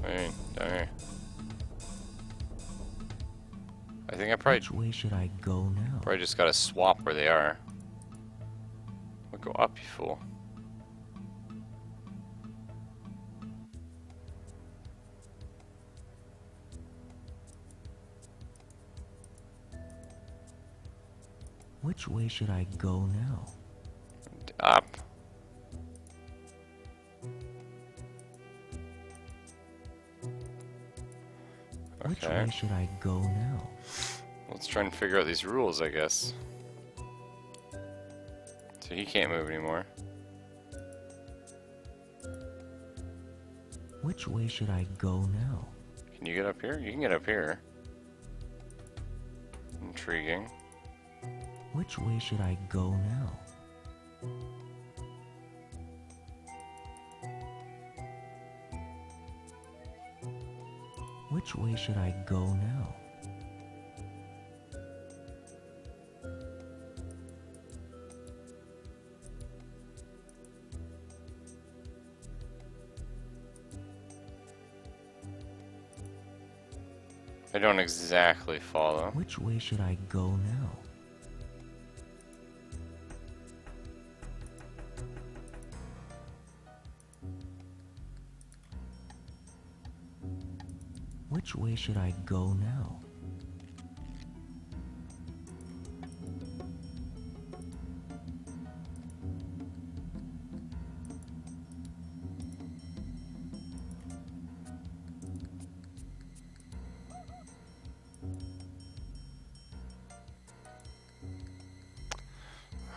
Hey, down here. I think I probably... Which way should I go now? Probably just gotta swap where they are. We'll go up, you fool. Which way should I go now? Up. Which Okay. way should I go now? Let's try and figure out these rules, I guess. So he can't move anymore. Which way should I go now? Can you get up here? You can get up here. Intriguing. Which way should I go now? Which way should I go now? I don't exactly follow. Which way should I go now? Which way should I go now?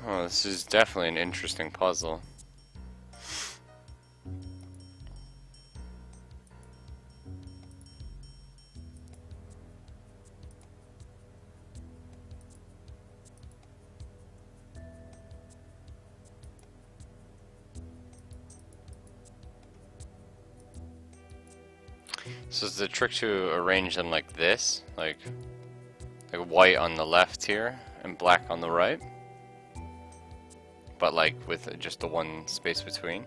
Oh, this is definitely an interesting puzzle. So is the trick to arrange them like this? Like white on the left here and black on the right? But like with just the one space between?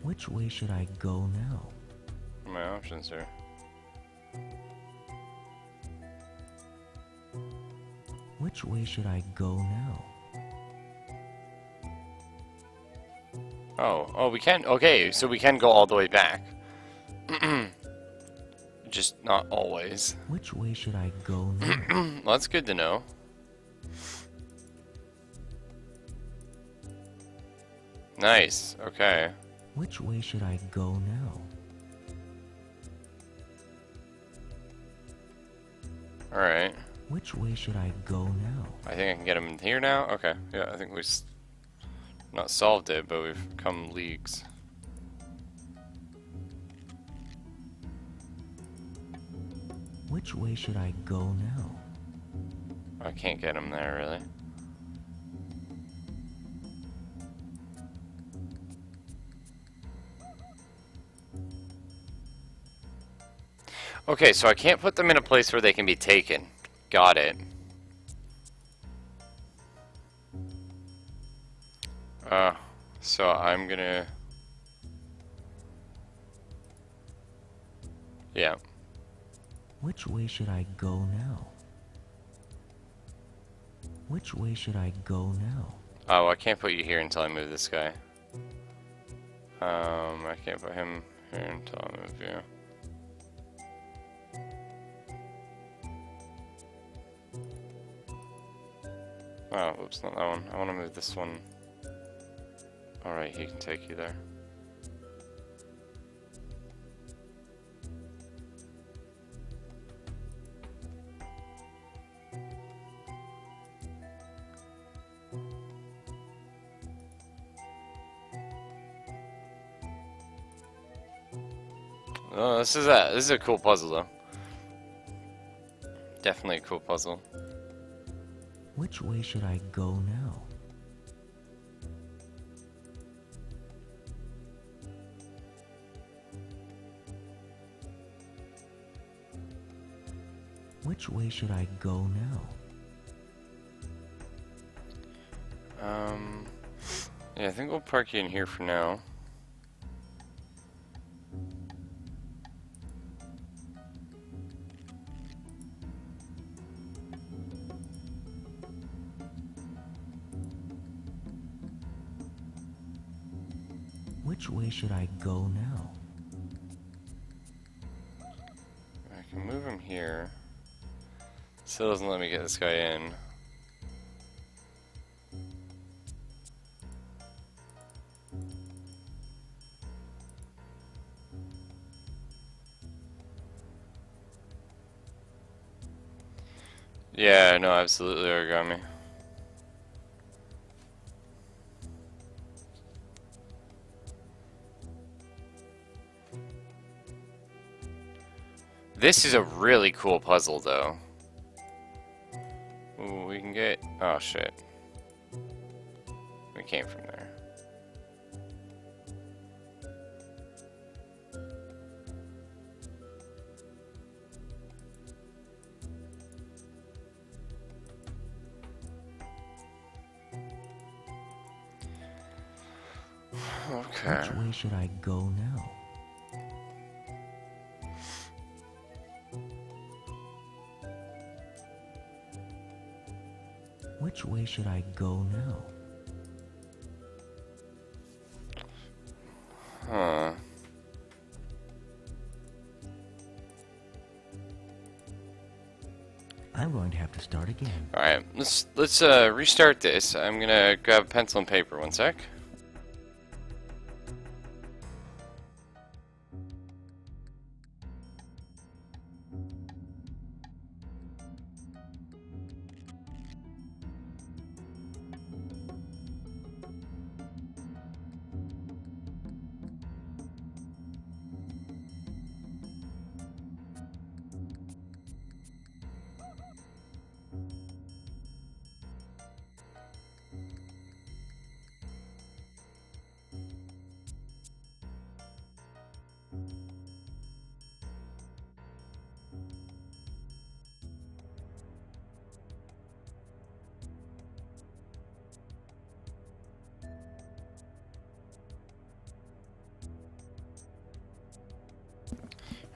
Which way should I go now? What are my options here? Which way should I go now? Oh, we can. Okay, so we can go all the way back. Just not always. Which way should I go now? Well, that's good to know. Nice. Okay. Which way should I go now? All right. Which way should I go now? I think I can get him in here now. Okay. Yeah, I think we not solved it, but we've come leagues. Which way should I go now? I can't get him there, really. Okay, so I can't put them in a place where they can be taken. Got it. So I'm gonna... Yeah. Which way should I go now? Which way should I go now? Oh, I can't put you here until I move this guy. I can't put him here until I move you. Oh, whoops, not that one. I want to move this one. Alright, he can take you there. Oh, this is a cool puzzle though. Definitely a cool puzzle. Which way should I go now? Which way should I go now? Yeah, I think we'll park you in here for now. Which way should I go now? I can move him here. Still doesn't let me get this guy in. Yeah, no, absolutely origami. This is a really cool puzzle, though. Ooh, we can get... Oh, shit. We came from there. Okay. Which way should I go now? Which way should I go now? Huh. I'm going to have to start again. Alright, let's restart this. I'm gonna grab pencil and paper, one sec.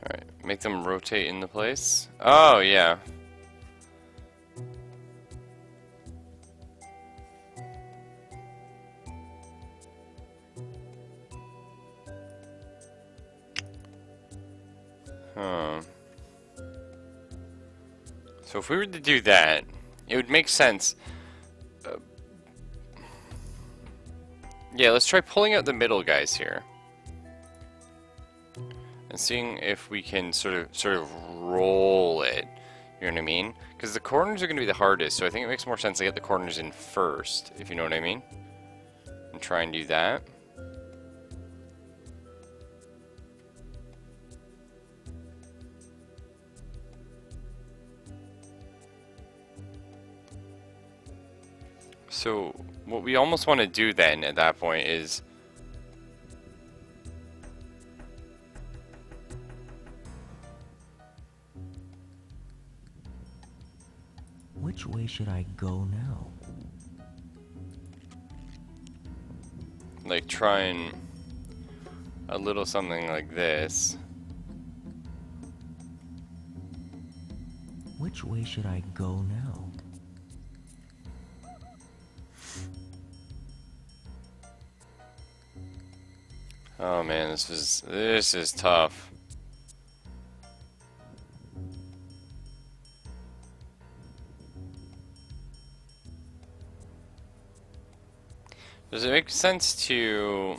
Alright, make them rotate into place. Oh, yeah. Huh. So if we were to do that, it would make sense. Yeah, let's try pulling out the middle guys here. And seeing if we can sort of roll it. You know what I mean? Because the corners are going to be the hardest, so I think it makes more sense to get the corners in first, if you know what I mean. And try and do that. So, what we almost want to do then at that point is... Which way should I go now? like try and a little something like this. Which way should I go now? Oh man, this is tough. Does it make sense to...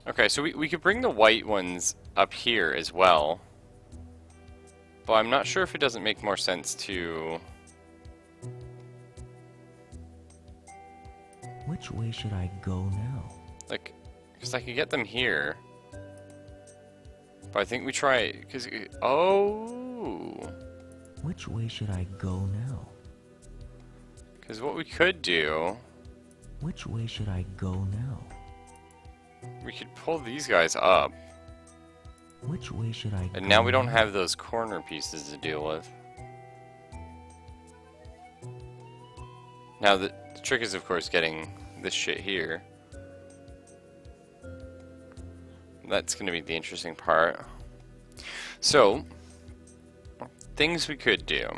Okay, so we could bring the white ones up here as well. But I'm not sure if it doesn't make more sense to... Which way should I go now? Like, because I could get them here. But I think we try... Because... Oh! Which way should I go now? Because what we could do... Which way should I go now? We could pull these guys up. Which way should I go? And now we don't have those corner pieces to deal with. Now the trick is of course getting this shit here. That's gonna be the interesting part. So, things we could do.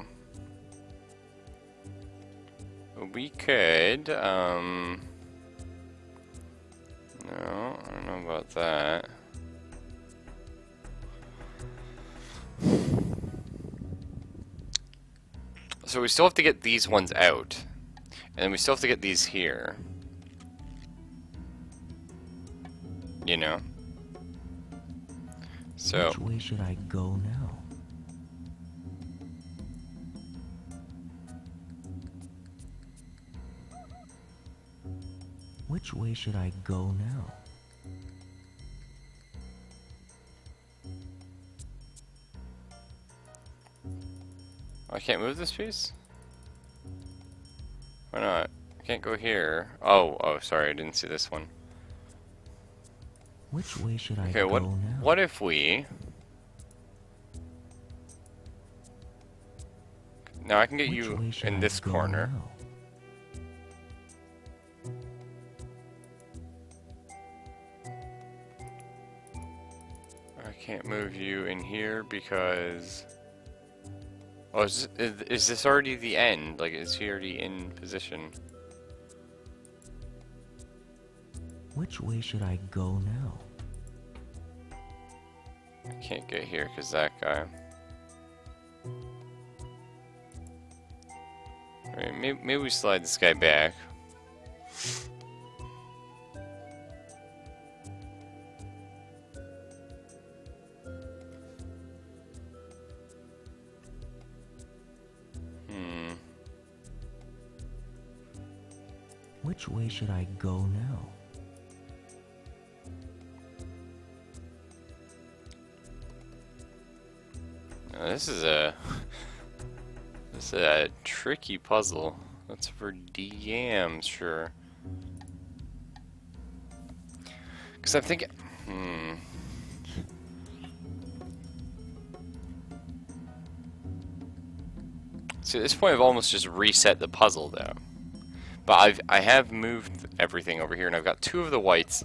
We could, no, I don't know about that. So we still have to get these ones out. And then we still have to get these here. You know? So... Which way should I go now? Which way should I go now? I can't move this piece? Why not? I can't go here. Oh, sorry, I didn't see this one. Which way should I Okay, go now? what if we... Now I can get Which you way should in I this go corner. now? can't move you in here because... Oh, is this already the end? Like, is he already in position? Which way should I go now? I can't get here because that guy. Alright, maybe we slide this guy back. Which way should I go now? Now, this is a tricky puzzle. That's for damn sure. Because I'm thinking, See, at this point, I've almost just reset the puzzle, though. But I have moved everything over here, and I've got 2 of the whites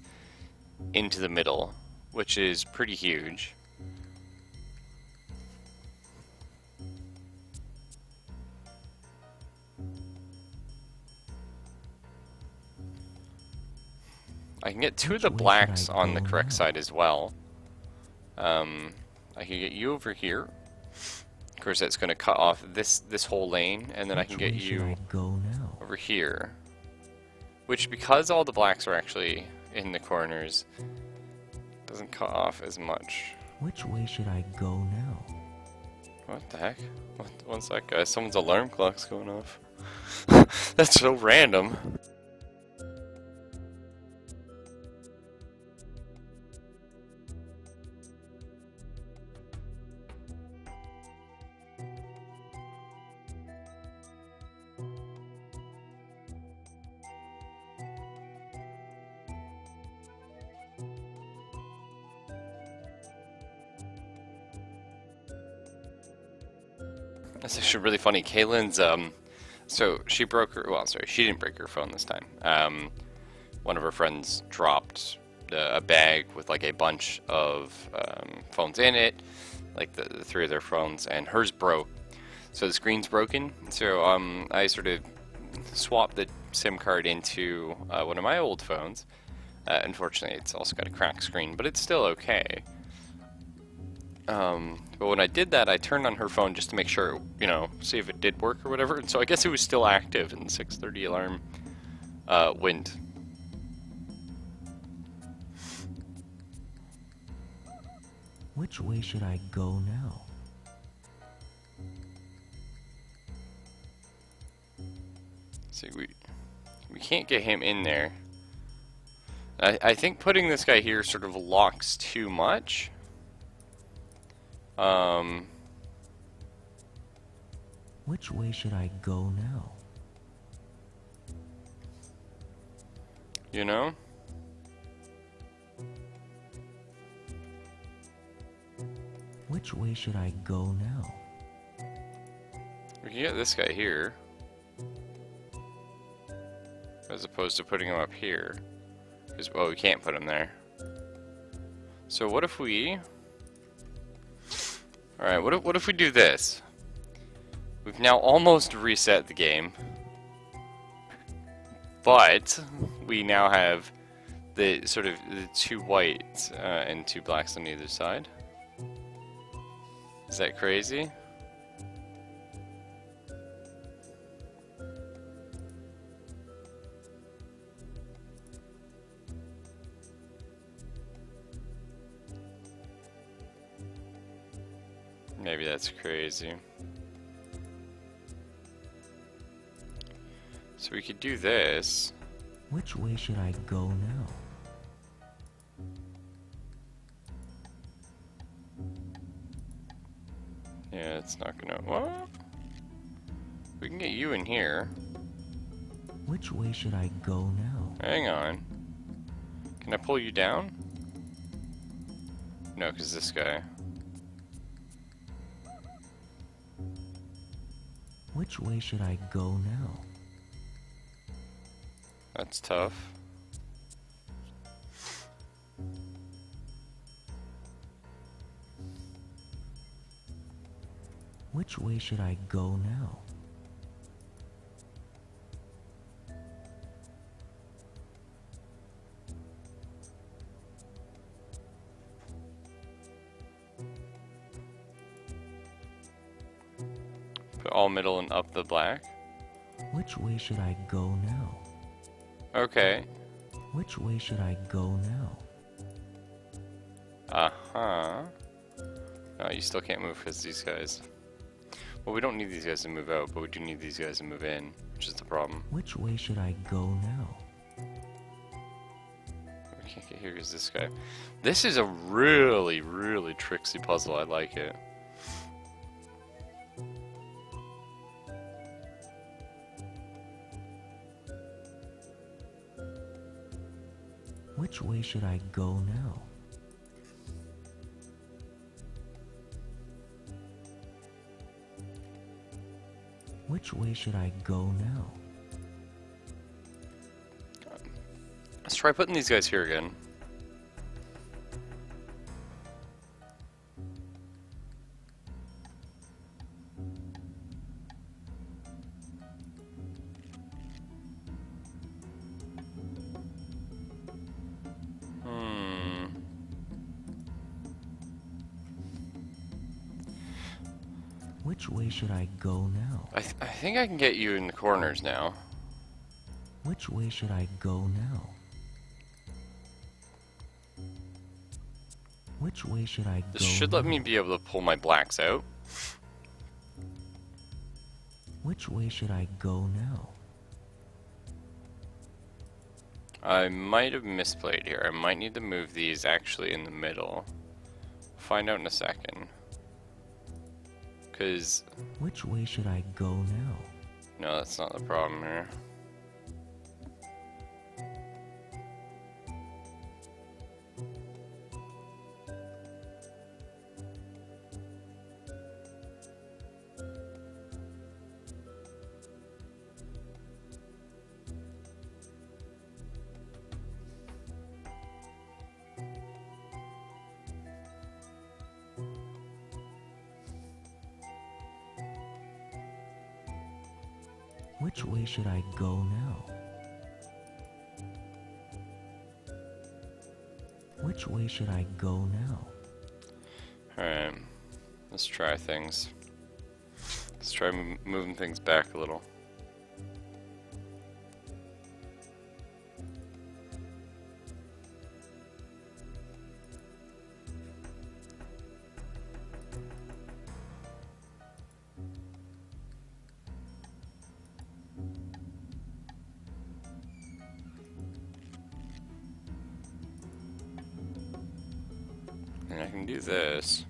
into the middle, which is pretty huge. I can get 2 of the blacks on the correct side as well. I can get you over here. Of course, that's going to cut off this whole lane, and then I can get you over here. Which, because all the blacks are actually in the corners, doesn't cut off as much. Which way should I go now? What the heck? One sec, guys. Someone's alarm clock's going off. That's so random. That's actually really funny. Kaylin's, so she broke her, well, sorry, she didn't break her phone this time. One of her friends dropped a bag with like a bunch of phones in it, like the 3 of their phones, and hers broke. So the screen's broken. So I sort of swapped the SIM card into one of my old phones. Unfortunately, it's also got a cracked screen, but it's still okay. But when I did that, I turned on her phone just to make sure, you know, see if it did work or whatever. And so I guess it was still active, and the 6:30 alarm went. Which way should I go now? See, we can't get him in there. I think putting this guy here sort of locks too much. Which way should I go now? You know? Which way should I go now? We can get this guy here, as opposed to putting him up here. Because, well, we can't put him there. So what if we... Alright, what if we do this? We've now almost reset the game. But we now have the sort of the 2 whites and 2 blacks on either side. Is that crazy? Maybe that's crazy. So we could do this. Which way should I go now? Yeah, it's not gonna... What? We can get you in here. Which way should I go now? Hang on. Can I pull you down? No, because this guy. Which way should I go now? That's tough. Which way should I go now? Put all middle and up the black. Which way should I go now? Okay. Which way should I go now? Uh-huh. No, you still can't move because these guys... Well, we don't need these guys to move out, but we do need these guys to move in, which is the problem. Which way should I go now? We can't get here because this guy... This is a really, really tricksy puzzle. I like it. Which way should I go now? Which way should I go now? Let's try putting these guys here again. Which way should I go now? I think I can get you in the corners now. Which way should I go now? Which way should I go? This should let me be able to pull my blacks out. Which way should I go now? I might have misplayed here. I might need to move these actually in the middle. Find out in a second. Because... Which way should I go now? No, that's not the problem here. Which way should I go now? Which way should I go now? Alright, let's try things. Let's try moving things back a little. And I can do this.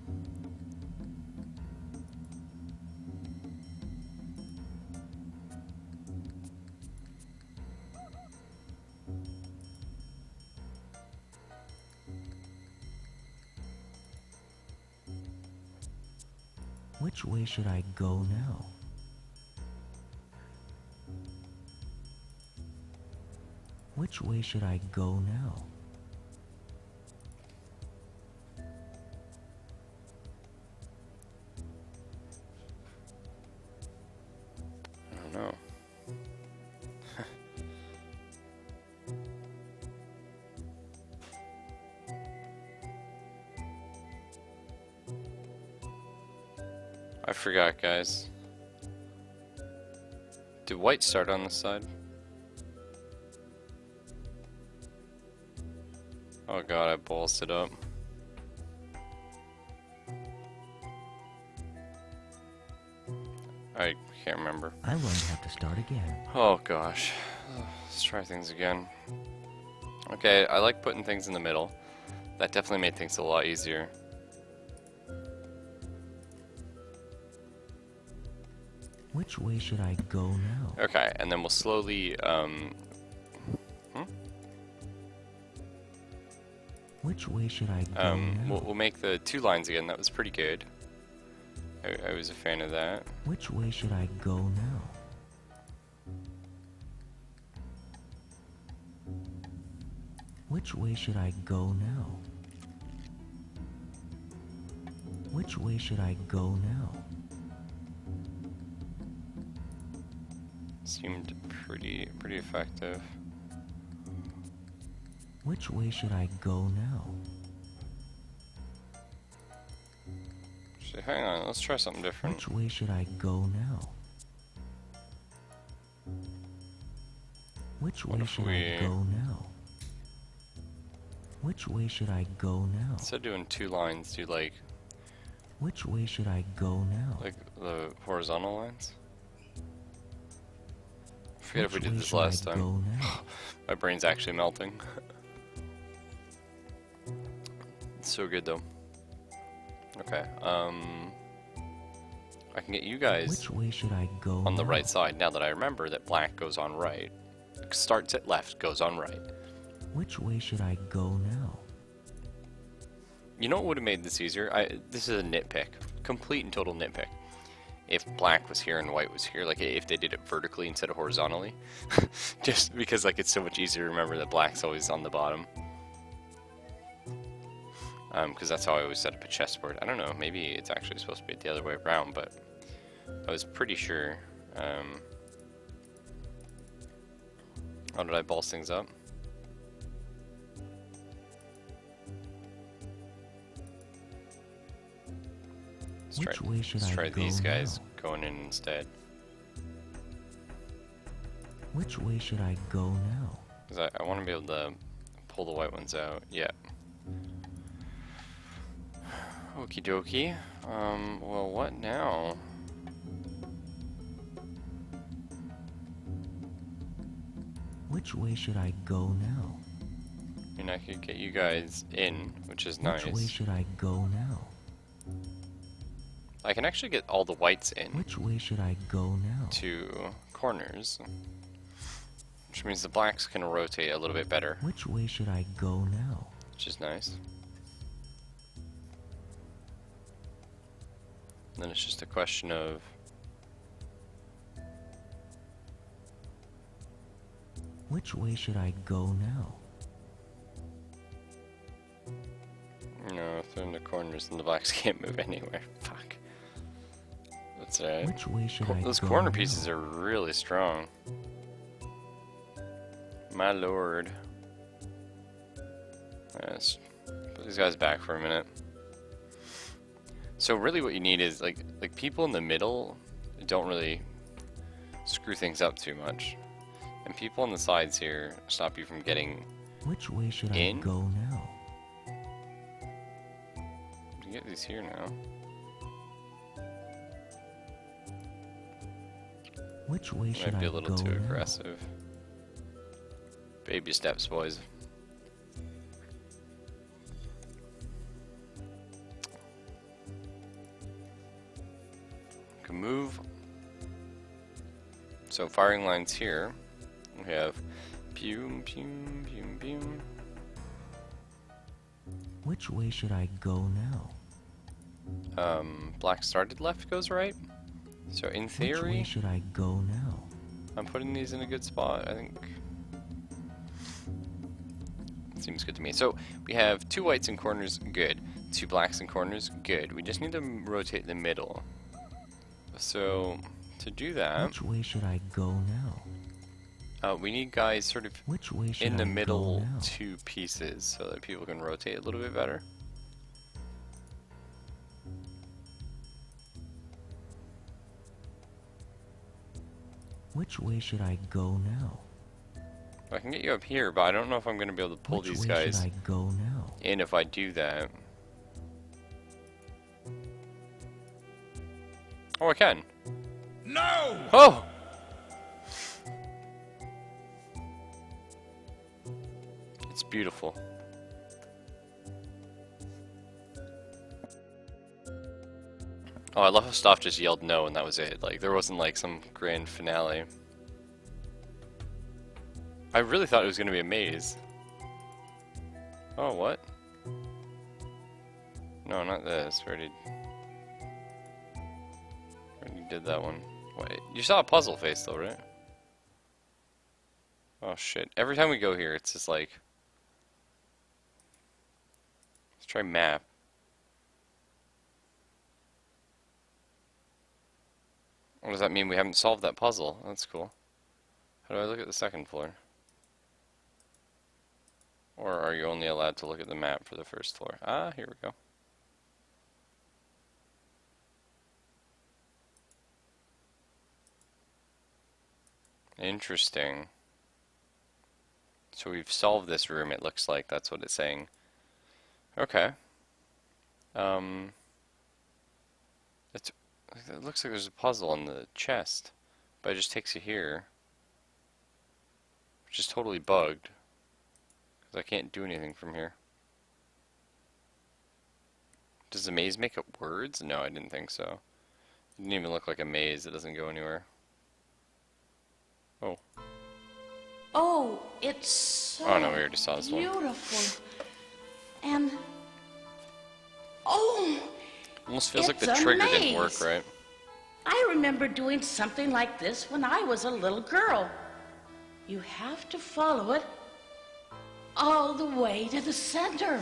Which way should I go now? Which way should I go now? I don't know. I forgot, guys. Did white start on this side? Oh god, I ballsed it up. I can't remember. I'm going to have to start again. Oh gosh. Let's try things again. Okay, I like putting things in the middle. That definitely made things a lot easier. Which way should I go now? Okay, and then we'll slowly, Which way should I go now? we'll make the 2 lines again. That was pretty good. I was a fan of that. Which way should I go now? Which way should I go now? Which way should I go now? seemed pretty effective. Which way should I go now? So hang on, let's try something different. Which way should I go now? Which way should I go now? Which way should I go now? Instead of doing 2 lines, do like... Which way should I go now? Like the horizontal lines? I forget if we Which did way this should I last time. go now? My brain's actually melting. It's so good though. Okay, I can get you guys Which way should I go on the now? right side now that I remember that black goes on right. Starts at left, goes on right. Which way should I go now? You know what would have made this easier? This is a nitpick. Complete and total nitpick. If black was here and white was here, like if they did it vertically instead of horizontally. Just because like it's so much easier to remember that black's always on the bottom. Because that's how I always set up a chessboard. I don't know, maybe it's actually supposed to be the other way around, but I was pretty sure. How did I balls things up? Which way should Let's I try go these guys now? going in instead. Which way should I go now? Because I want to be able to pull the white ones out. Yeah. Okie dokie. Well, what now? Which way should I go now? I mean, I could get you guys in, which is nice. Which way should I go now? I can actually get all the whites in. Which way should I go now? To corners. Which means the blacks can rotate a little bit better. Which way should I go now? Which is nice. And then it's just a question of... Which way should I go now? No, if they're in the corners, then the blacks can't move anywhere. Fuck. That's alright. Which way should I Those go corner now? pieces are really strong. My lord. Let's put these guys back for a minute. So really what you need is like people in the middle don't really screw things up too much. And people on the sides here stop you from getting Which way should in. I go now? You can get these here now. Which way should Might be I a little go too now? aggressive. Baby steps, boys. Can move. So firing lines here. We have pew, pew, pew, pew. Which way should I go now? Black started left goes right. So in Which way theory, should I go now? I'm putting these in a good spot, I think. Seems good to me. So we have 2 whites in corners, good. 2 blacks in corners, good. We just need to rotate the middle. So to do that, Which way should I go now? we need guys sort of Which way should in the I go middle now? 2 pieces so that people can rotate a little bit better. Which way should I go now? I can get you up here, but I don't know if I'm going to be able to pull Which these way guys should I go now? in if I do that. Oh, I can. No! Oh! It's beautiful. Oh, I love how Stoff just yelled no and that was it. Like, there wasn't like some grand finale. I really thought it was going to be a maze. Oh, what? No, not this. We already did that one. Wait, you saw a puzzle face though, right? Oh shit. Every time we go here, it's just like... Let's try map. What does that mean? We haven't solved that puzzle. That's cool. How do I look at the second floor? Or are you only allowed to look at the map for the first floor? Ah, here we go. Interesting. So we've solved this room, it looks like. That's what it's saying. Okay. It looks like there's a puzzle in the chest, but it just takes you here. Which is totally bugged. Because I can't do anything from here. Does the maze make up words? No, I didn't think so. It didn't even look like a maze. It doesn't go anywhere. Oh. Oh, it's so Oh no, we already saw this one. beautiful. And oh, Almost feels like it's the a trigger didn't work maze. right. I remember doing something like this when I was a little girl. You have to follow it all the way to the center.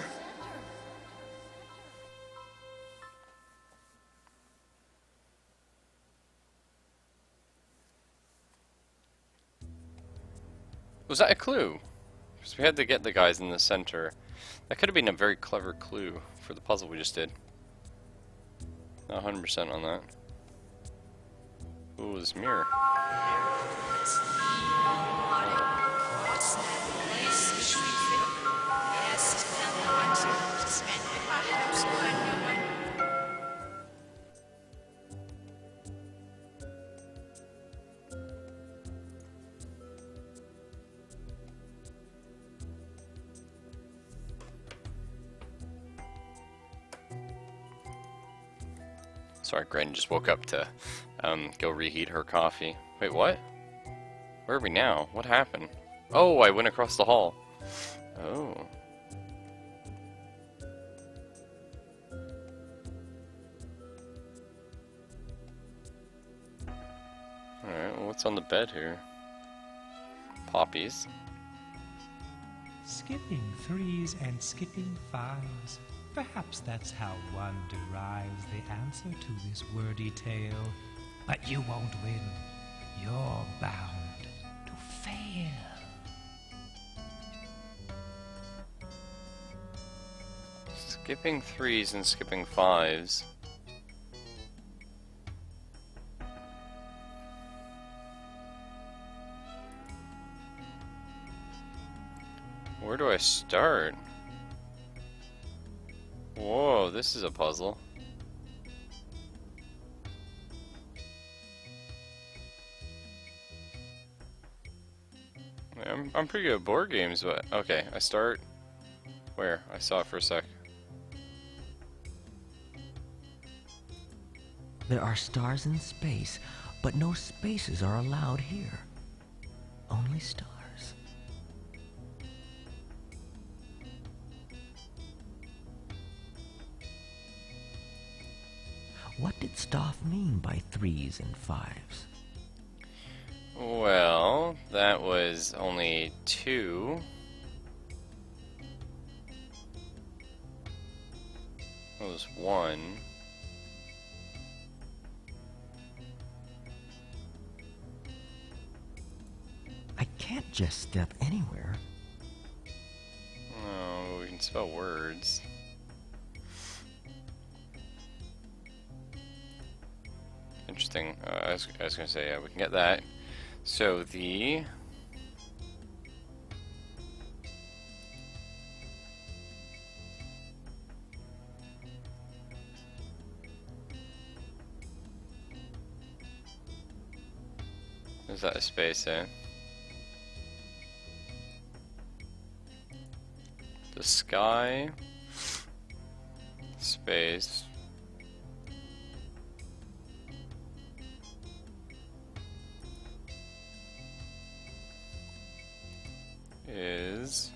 Was that a clue? Because we had to get the guys in the center. That could have been a very clever clue for the puzzle we just did. Not 100% on that. Ooh, this mirror. Sorry, Gren just woke up to go reheat her coffee. Wait, what? Where are we now? What happened? Oh, I went across the hall. Oh. Alright, well, what's on the bed here? Poppies. Skipping threes and skipping fives. Perhaps that's how one derives the answer to this wordy tale. But you won't win. You're bound to fail. Skipping threes and skipping fives. Where do I start? Whoa, this is a puzzle. I'm pretty good at board games, but okay, I start where? I saw it for a sec. There are stars in space, but no spaces are allowed here. Only stars. What did Stoff mean by threes and fives? Well, that was only 2. That was 1. I can't just step anywhere. Oh, we can spell words. Interesting. I was gonna say, yeah, we can get that. So the is that a space, eh? The sky, space, is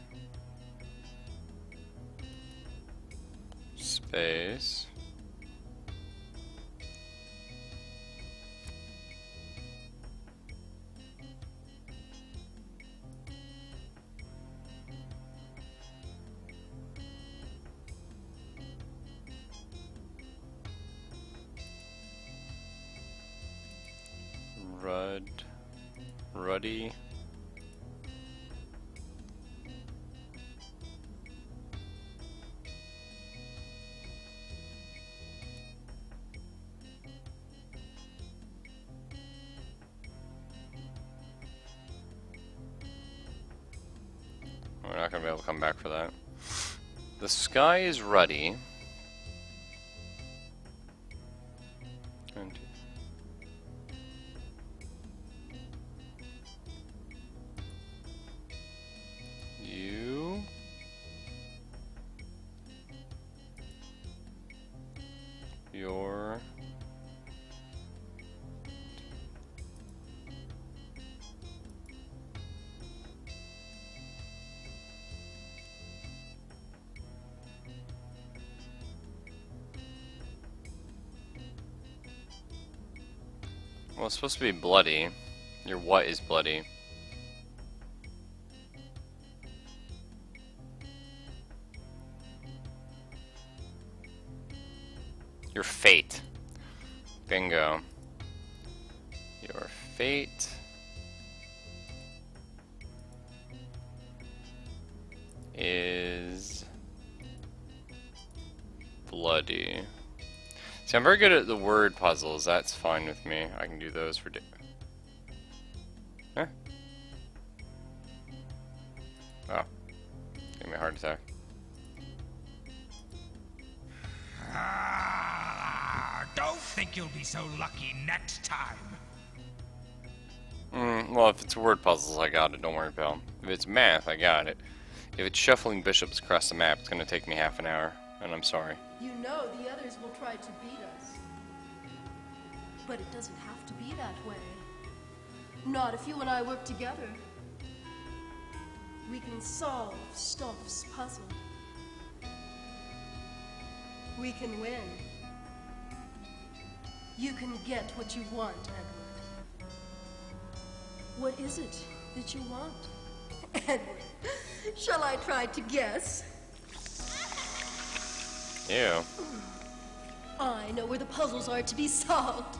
space ruddy gonna be able to come back for that. The sky is ruddy. And you. Your. Well, it's supposed to be bloody. Your what is bloody? Your fate. Bingo. Your fate is bloody. See, I'm very good at the word puzzles. That's fine with me. I can do those for Huh? Oh. Gave me a heart attack. Don't think you'll be so lucky next time. Well, if it's word puzzles, I got it. Don't worry, pal. If it's math, I got it. If it's shuffling bishops across the map, it's going to take me half an hour. And I'm sorry. You know the others will try to beat us. But it doesn't have to be that way. Not if you and I work together. We can solve Stoff's puzzle. We can win. You can get what you want, Edward. What is it that you want? Edward, shall I try to guess? Ew. I know where the puzzles are to be solved.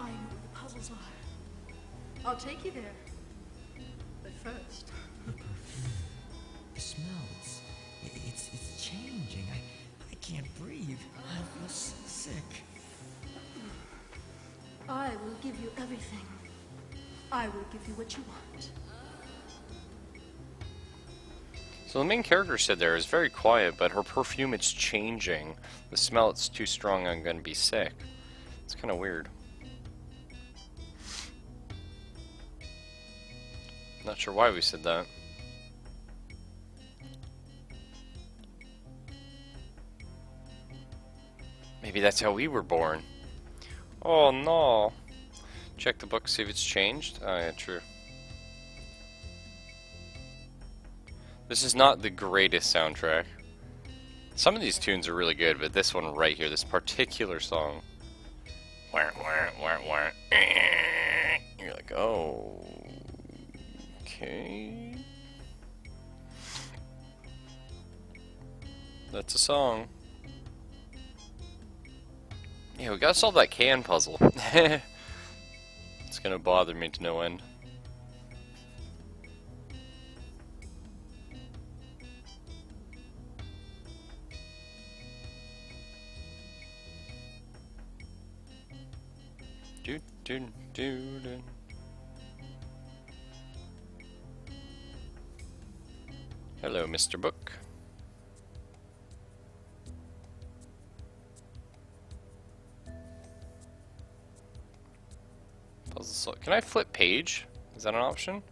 I know where the puzzles are. I'll take you there. But first... The perfume. The smells. It's changing. I can't breathe. I feel sick. I will give you everything. I will give you what you want. So the main character said there is very quiet, but her perfume, it's changing. The smell, it's too strong, I'm gonna be sick. It's kind of weird. Not sure why we said that. Maybe that's how we were born. Oh no. Check the book, see if it's changed. Oh yeah, true. This is not the greatest soundtrack. Some of these tunes are really good, but this one right here, this particular song. You're like, oh. Okay. That's a song. Yeah, we gotta solve that can puzzle. It's gonna bother me to no end. Do, do, do, do. Hello, Mr. Book. Puzzle. Can I flip page? Is that an option?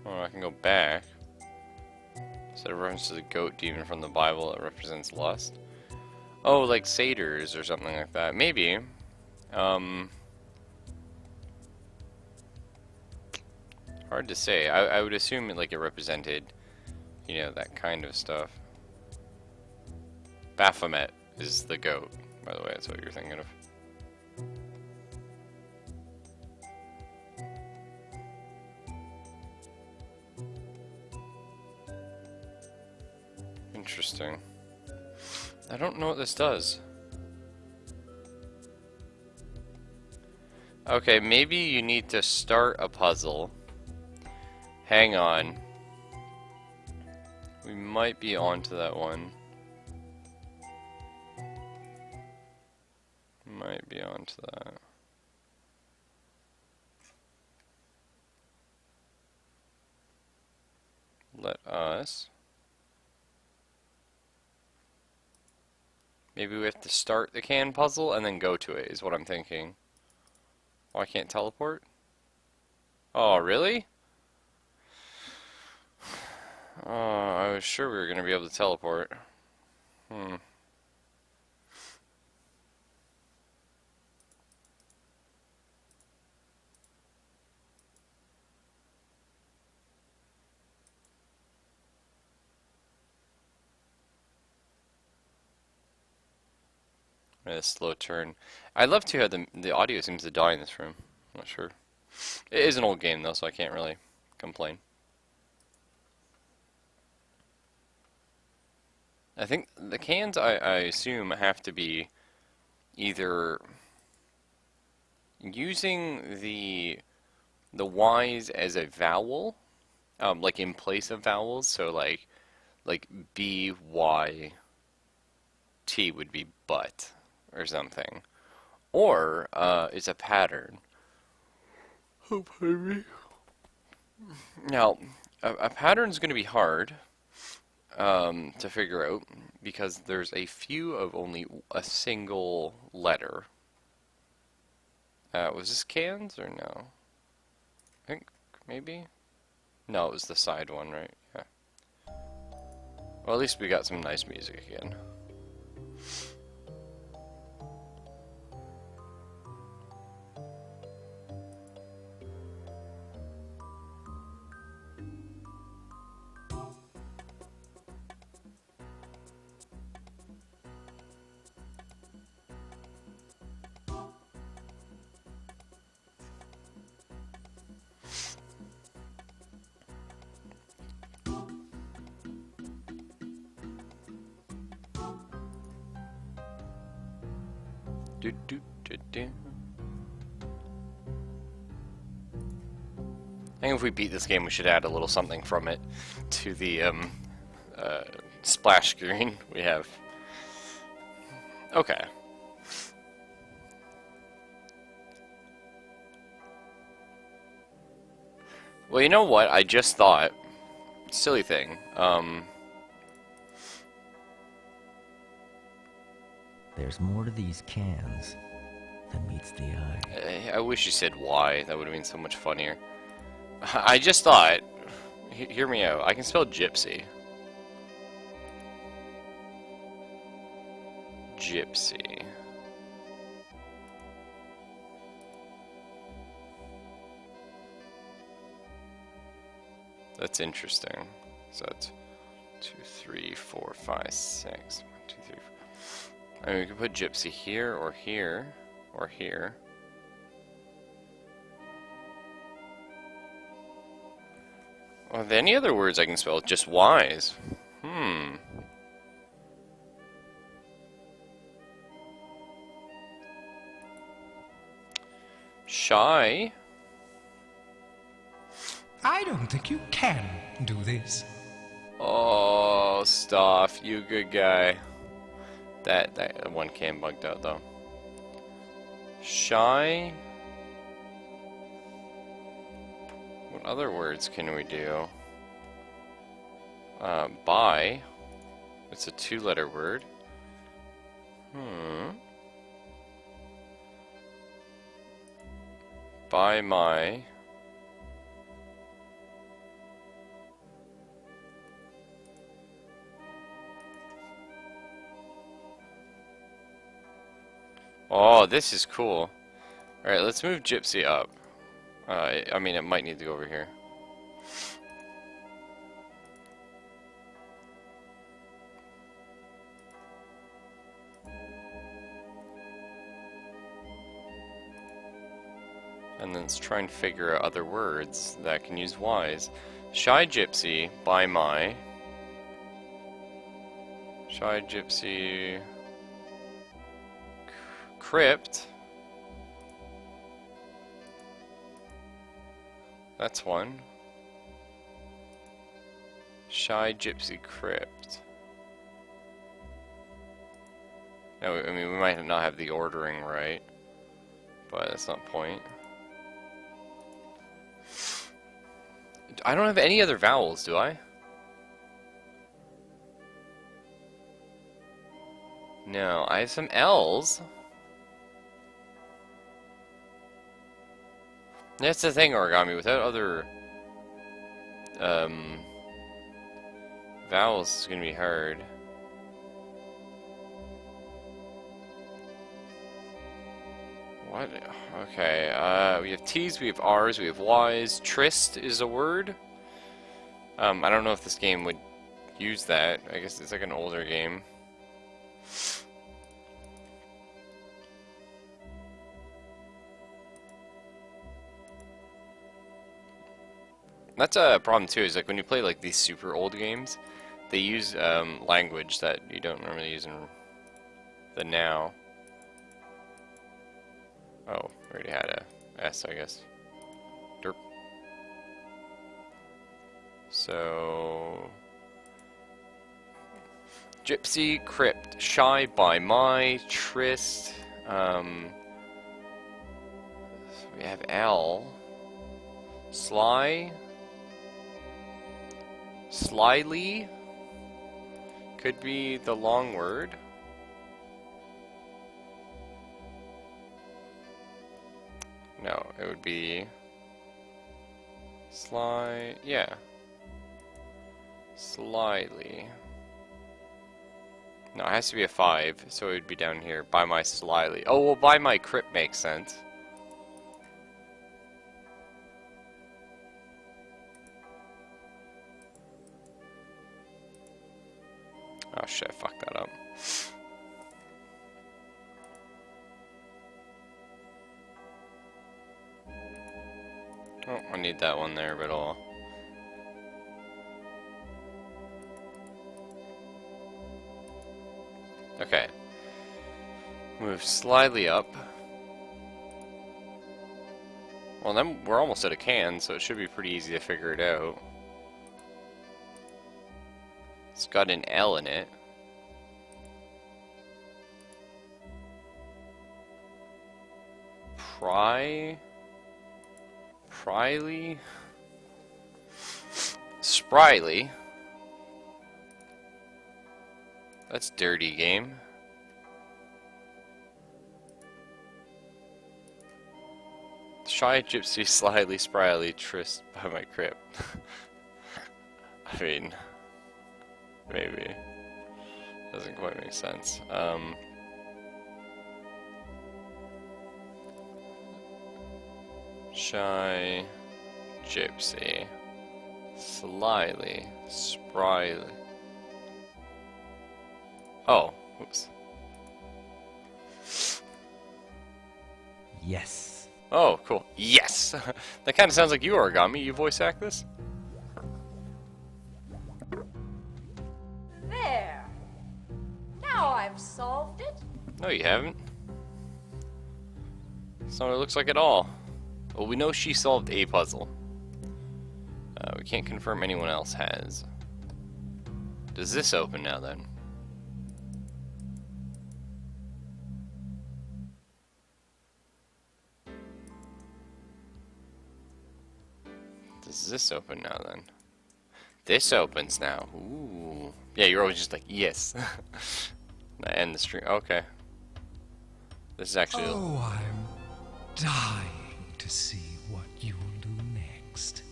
Oh, I can go back. Instead of reference to the goat demon from the Bible that represents lust. Oh, like satyrs or something like that. Maybe. Hard to say. I would assume it represented, you know, that kind of stuff. Baphomet is the goat, by the way. That's what you're thinking of. Interesting. I don't know what this does. Okay, maybe you need to start a puzzle. Hang on. We might be onto that one. Might be onto that. let us... Maybe we have to start the can puzzle and then go to it, is what I'm thinking. Oh, I can't teleport? Oh, really? Oh, I was sure we were going to be able to teleport. A slow turn. I love to how the audio seems to die in this room. I'm not sure. It is an old game though, so I can't really complain. I think the cans, I assume, have to be either using the Y's as a vowel, like in place of vowels. So like B Y T would be butt or something, or it's a pattern. Oh, pardon me. Now, a pattern is going to be hard to figure out because there's a few of only a single letter. Was this cans or no? I think maybe? No, it was the side one, right? Yeah. Well, at least we got some nice music again. Do, do, do, do. I think if we beat this game, we should add a little something from it to the splash screen we have. Okay. Well, you know what? I just thought, silly thing. There's more to these cans than meets the eye. I wish you said why. That would have been so much funnier. I just thought, hear me out. I can spell gypsy. Gypsy. That's interesting. So that's 2, 3, 4, 5, 6. 1, 2, 3, 4. I mean, we could put gypsy here, or here, or here. Well, are there any other words I can spell? Just wise. Shy. I don't think you can do this. Oh, Stoff, you good guy. That one can bugged out though. Shy. What other words can we do? Buy. It's a 2-letter word. Buy my. Oh, this is cool. Alright, let's move Gypsy up. I mean, it might need to go over here. And then let's try and figure out other words that can use wise. Shy Gypsy, buy my. Shy Gypsy. Crypt. That's one. Shy Gypsy Crypt. No, I mean, we might not have the ordering right, but that's not the point. I don't have any other vowels, do I? No, I have some L's. That's the thing, origami. Without other vowels, it's gonna be hard. What? Okay. We have T's, we have R's, we have Y's. Tryst is a word. I don't know if this game would use that. I guess it's like an older game. That's a problem too, is like when you play like these super old games, they use language that you don't normally use in the now. Oh, we already had a S, I guess. Derp. So... Gypsy, Crypt, Shy by My, Tryst, we have L, Sly, Slyly, could be the long word. No, it would be Sly, yeah. Slyly. No, it has to be a 5, so it would be down here. By my Slyly. Oh, well, by my Crypt makes sense. Oh shit, I fucked that up. Oh, I need that one there, but I'll... Okay. Move slightly up. Well, then we're almost at a can, so it should be pretty easy to figure it out. It's got an L in it. Pryly? Spryly. That's dirty game. Shy, Gypsy, Slyly, Spryly, Tryst by my Crypt. I mean, maybe. Doesn't quite make sense. Shy, Gypsy, Slyly, Spryly. Oh, oops. Yes. Oh, cool. Yes! That kind of sounds like you, Origami. You voice act this? There. Now I've solved it. No, you haven't. That's not what it looks like at all. Well, we know she solved a puzzle. We can't confirm anyone else has. Does this open now, then? Does this open now, then? This opens now. Ooh. Yeah, you're always just like, yes. And the stream. Okay. This is actually... Oh, I'm dying to see what you'll do next.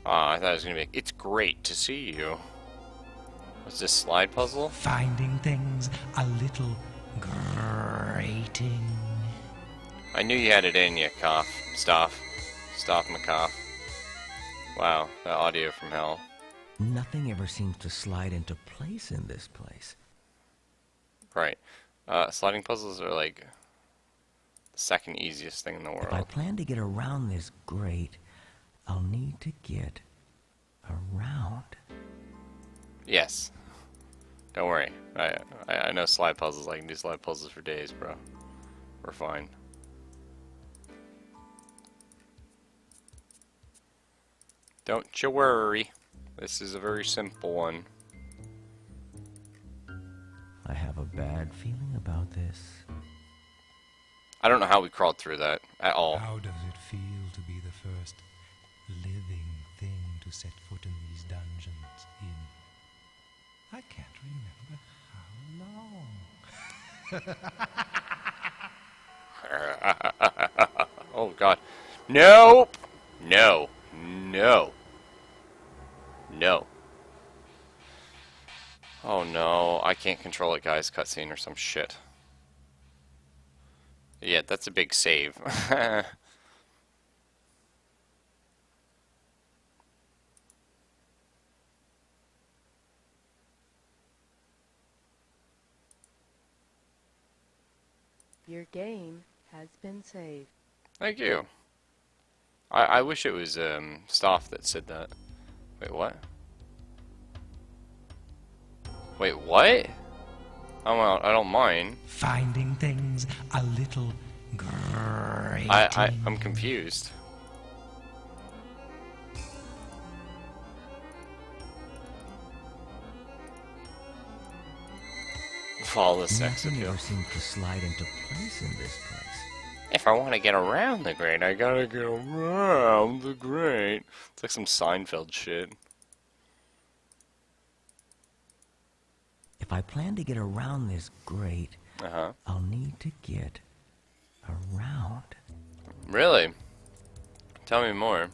I thought it was going to be like, it's great to see you. What's this, slide puzzle? Finding things a little grating. I knew you had it in you, cough. Stop my cough. Wow, that audio from hell. Nothing ever seems to slide into place in this place. Right. Sliding puzzles are like the second easiest thing in the world. If I plan to get around this grate, I'll need to get around. Yes. Don't worry. I know slide puzzles. I can do slide puzzles for days, bro. We're fine. Don't you worry. This is a very simple one. I have a bad feeling about this. I don't know how we crawled through that at all. How does it feel to be the first living thing to set foot in these dungeons in... I can't remember how long. Oh god. Nope! No. No. No. Oh no, I can't control it, guys. Cutscene or some shit. Yeah, that's a big save. Your game has been saved. Thank you. I wish it was Stoff that said that. Wait, what? Wait, what? Oh well, I don't mind. Finding things a little great. I'm confused. Follow the sex Nothing appeal. ever seems to slide into place in this place. If I want to get around the grate, I gotta get around the grate. It's like some Seinfeld shit. If I plan to get around this grate, I'll need to get around. Really? Tell me more.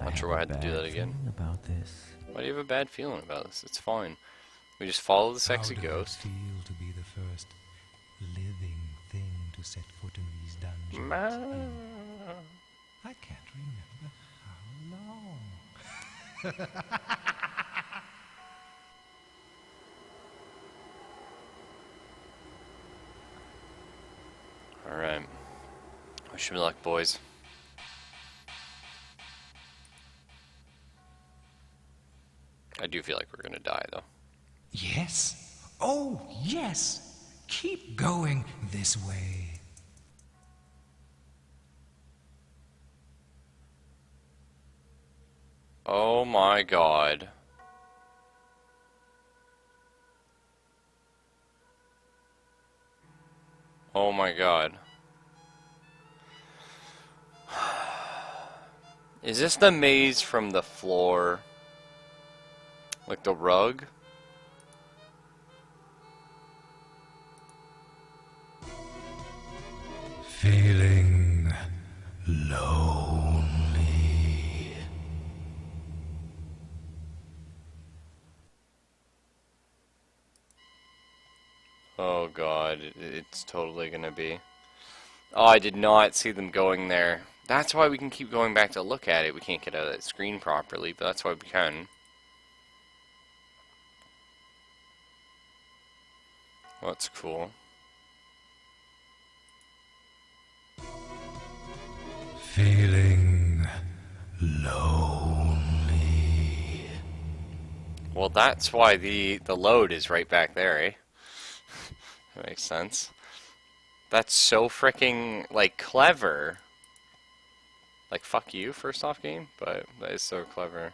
Not sure why I had to do that again. About this. Why do you have a bad feeling about this? It's fine. We just follow the sexy How does ghost. it feel to be the first living thing to set foot in these dungeons? I can't remember how long. Alright. Wish me luck, boys. I do feel like we're gonna die, though. Yes. Oh, yes. Keep going this way. Oh my god. Oh my god. Is this the maze from the floor? Like the rug? Feeling lonely. Oh god, it's totally gonna be. Oh, I did not see them going there. That's why we can keep going back to look at it. We can't get out of that screen properly, but that's why we can. Well, that's cool. Feeling lonely. Well, that's why the load is right back there, eh? That makes sense. That's so freaking, like, clever. Like, fuck you, first off game, but that is so clever.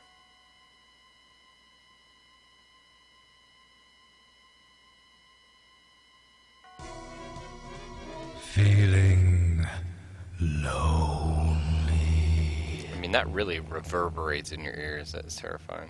Feeling lonely. I mean, that really reverberates in your ears. That's terrifying.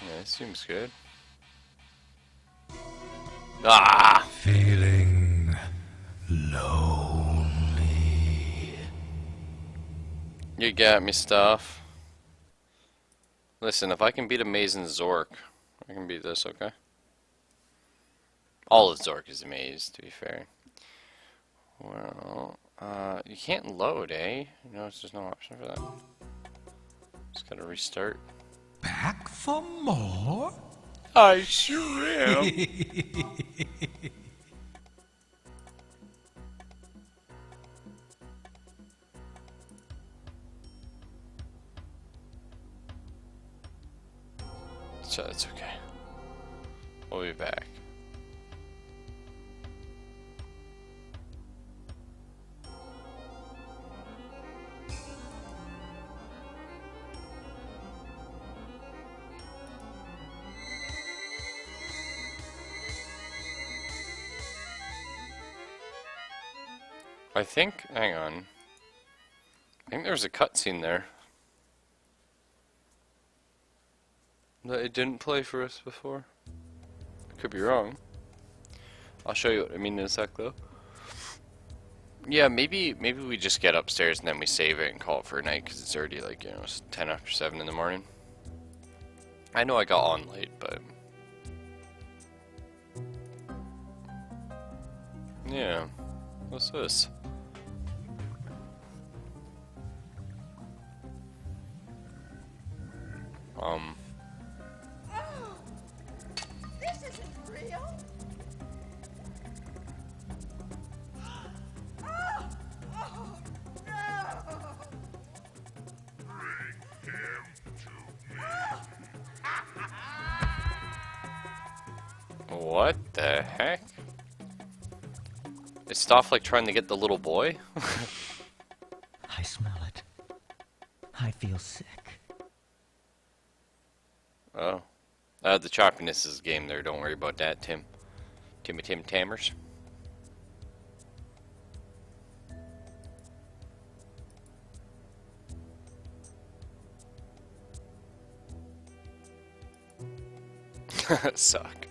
Yeah, it seems good. Ah! Feeling lonely. You got me, Stuff. Listen, if I can beat Amazing Zork, I can beat this, okay? All of Zork is a maze, to be fair. Well, you can't load, eh? No, there's no option for that. Just gotta restart. Back for more? I sure am. So it's okay. We'll be back. I think, hang on. I think there's a cutscene there that it didn't play for us before. I could be wrong. I'll show you what I mean in a sec, though. Yeah, maybe we just get upstairs and then we save it and call it for a night, because it's already like, you know, it's 10 after 7 in the morning. I know I got on late, but yeah. What's this? This isn't real. What the heck? Is Stoff like trying to get the little boy? I smell it. I feel sick. Oh. The choppiness is game there, don't worry about that, Tim. Tim Tammers. Suck.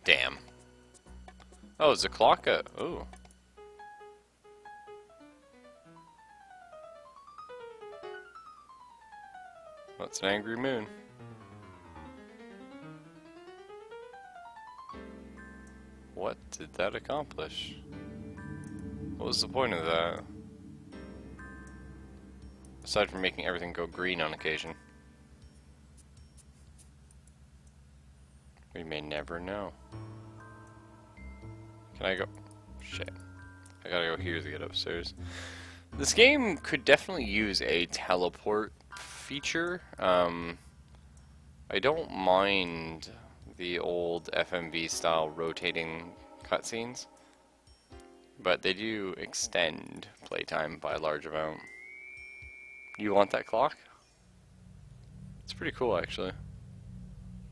Damn. Oh, is the clock a... Ooh. That's an angry moon. What did that accomplish? What was the point of that? Aside from making everything go green on occasion. We may never know. Can I go? Shit. I gotta go here to get upstairs. This game could definitely use a teleport feature. I don't mind the old FMV style rotating cutscenes, but they do extend playtime by a large amount. You want that clock? It's pretty cool, actually.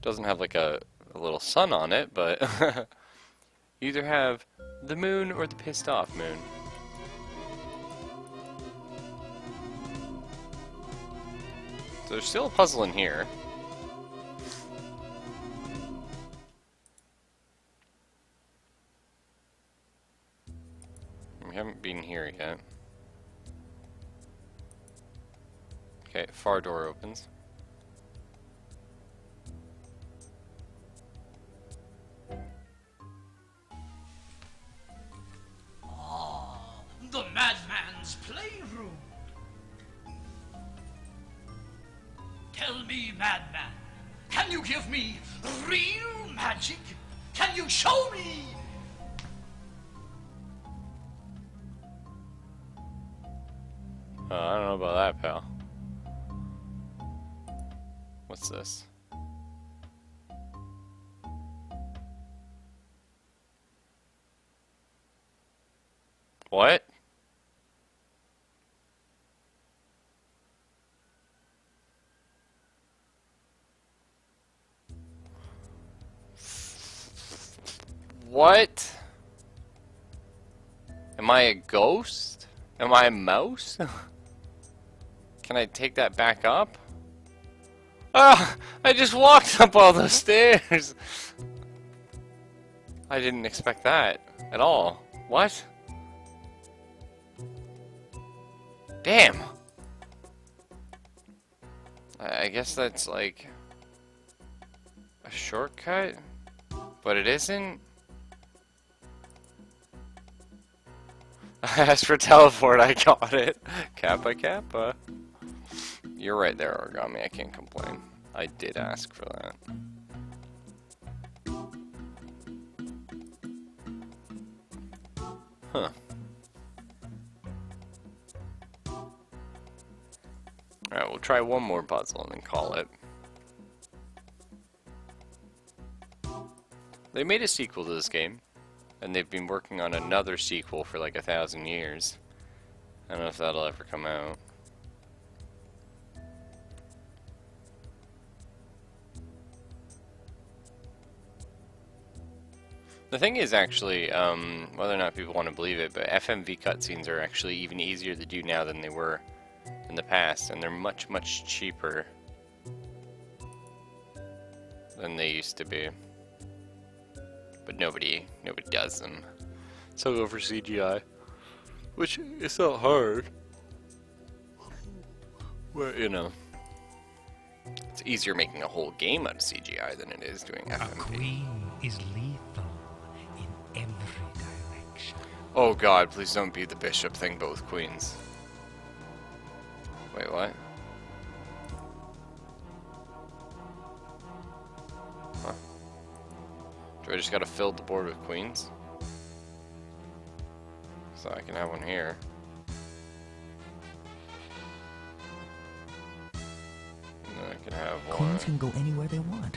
Doesn't have like a little sun on it, but you either have the moon or the pissed off moon. So there's still a puzzle in here. We haven't been here yet. Okay, far door opens. Ah, the madman's playroom. Tell me, madman, can you give me real magic? Can you show me? I don't know about that, pal. What's this? What? What? Am I a ghost? Am I a mouse? Can I take that back up? Ah! I just walked up all those stairs! I didn't expect that at all. What? Damn! I guess that's like a shortcut, but it isn't. As for teleport, I got it. Kappa Kappa. You're right there, Origami. I can't complain. I did ask for that. Huh. Alright, we'll try one more puzzle and then call it. They made a sequel to this game, and they've been working on another sequel for like 1,000 years. I don't know if that'll ever come out. The thing is actually, whether or not people want to believe it, but FMV cutscenes are actually even easier to do now than they were in the past, and they're much, much cheaper than they used to be. But nobody does them. So go for CGI, which is not hard. Well, you know, it's easier making a whole game out of CGI than it is doing FMV. A queen is lethal in every direction. Oh god, please don't be the bishop thing, both queens. Wait, what? Huh. Do I just gotta fill the board with queens? So I can have one here. And then I can have one. Queens can go anywhere they want,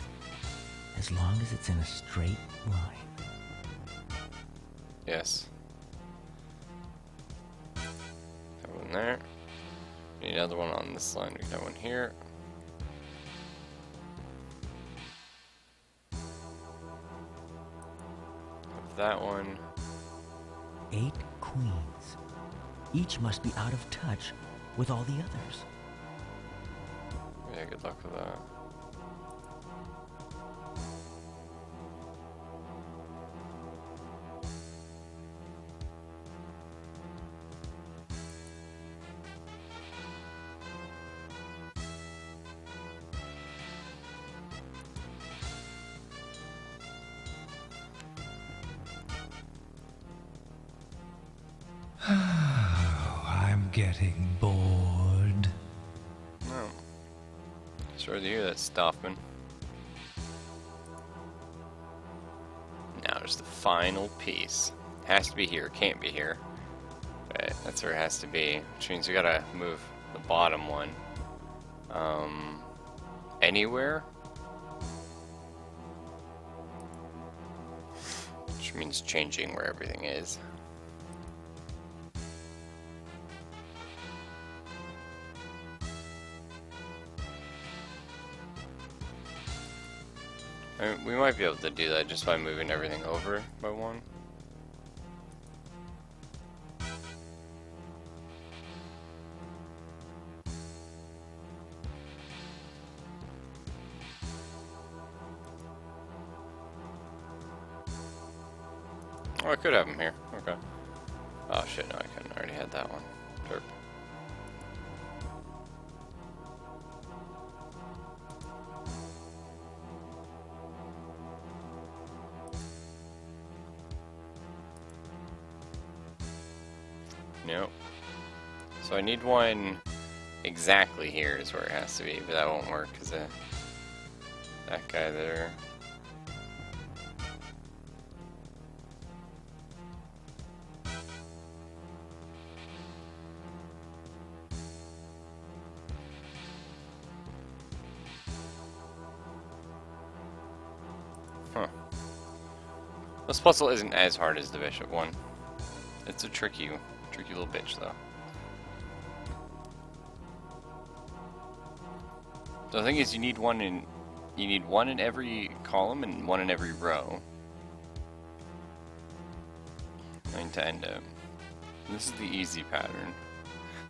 as long as it's in a straight line. Yes. Have one there. Need another one on this line. We can have one here. Have that one. 8 queens. Each must be out of touch with all the others. Yeah, good luck with that. Oh, I'm getting bored. No. Sorry to hear that, Stoffman. Now there's the final piece. Has to be here, can't be here. But that's where it has to be. Which means we gotta move the bottom one. Anywhere? Which means changing where everything is. I mean, we might be able to do that just by moving everything over by one. Oh, I could have him here. Okay. Oh shit, no, I couldn't. I already had that one. Derp. Nope. So I need one exactly here is where it has to be, but that won't work because that guy there. Huh. This puzzle isn't as hard as the bishop one. It's a tricky little bitch, though. So the thing is, you need one in every column and one in every row. To end up. And this is the easy pattern.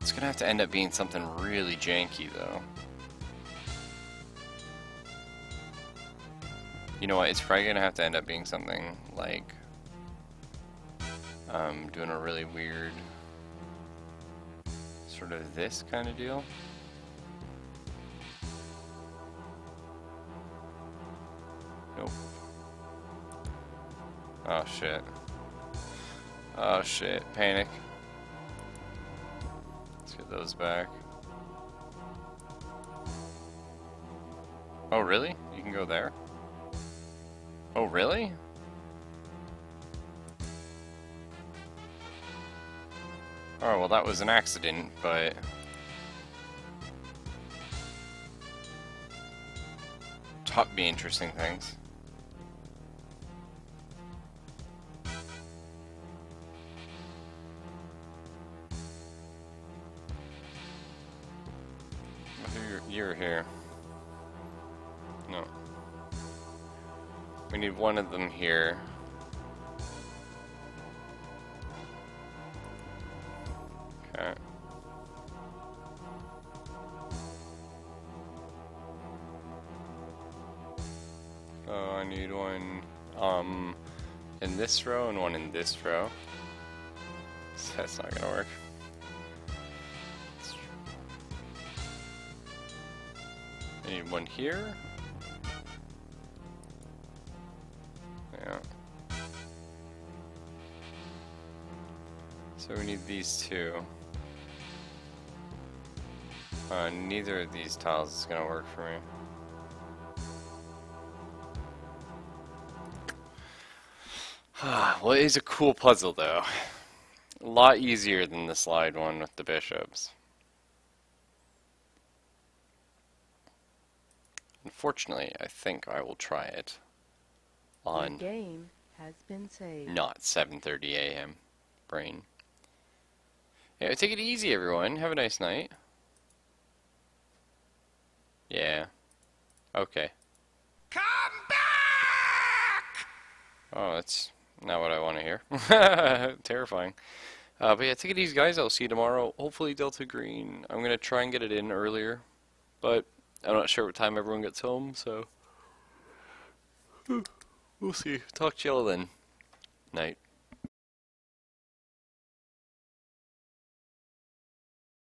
It's gonna have to end up being something really janky, though. You know what? It's probably gonna have to end up being something like doing a really weird sort of this kind of deal. Nope. Oh shit. Oh shit. Panic. Let's get those back. Oh really? You can go there? Oh really? Oh, well that was an accident, but be interesting things. You're here. No. We need one of them here. Okay. So I need one in this row and one in this row. So that's not gonna work. I need one here. Yeah. So we need these two. Neither of these tiles is gonna work for me. Well, it is a cool puzzle though. A lot easier than the slide one with the bishops. Unfortunately, I think I will try it on The game has been saved. not 7:30 a.m. brain. Yeah, take it easy, everyone. Have a nice night. Yeah. Okay. Come back! Oh, that's not what I want to hear. Terrifying. But yeah, take it easy, guys. I'll see you tomorrow. Hopefully Delta Green. I'm going to try and get it in earlier. But I'm not sure what time everyone gets home, so we'll see. Talk to y'all then. Night.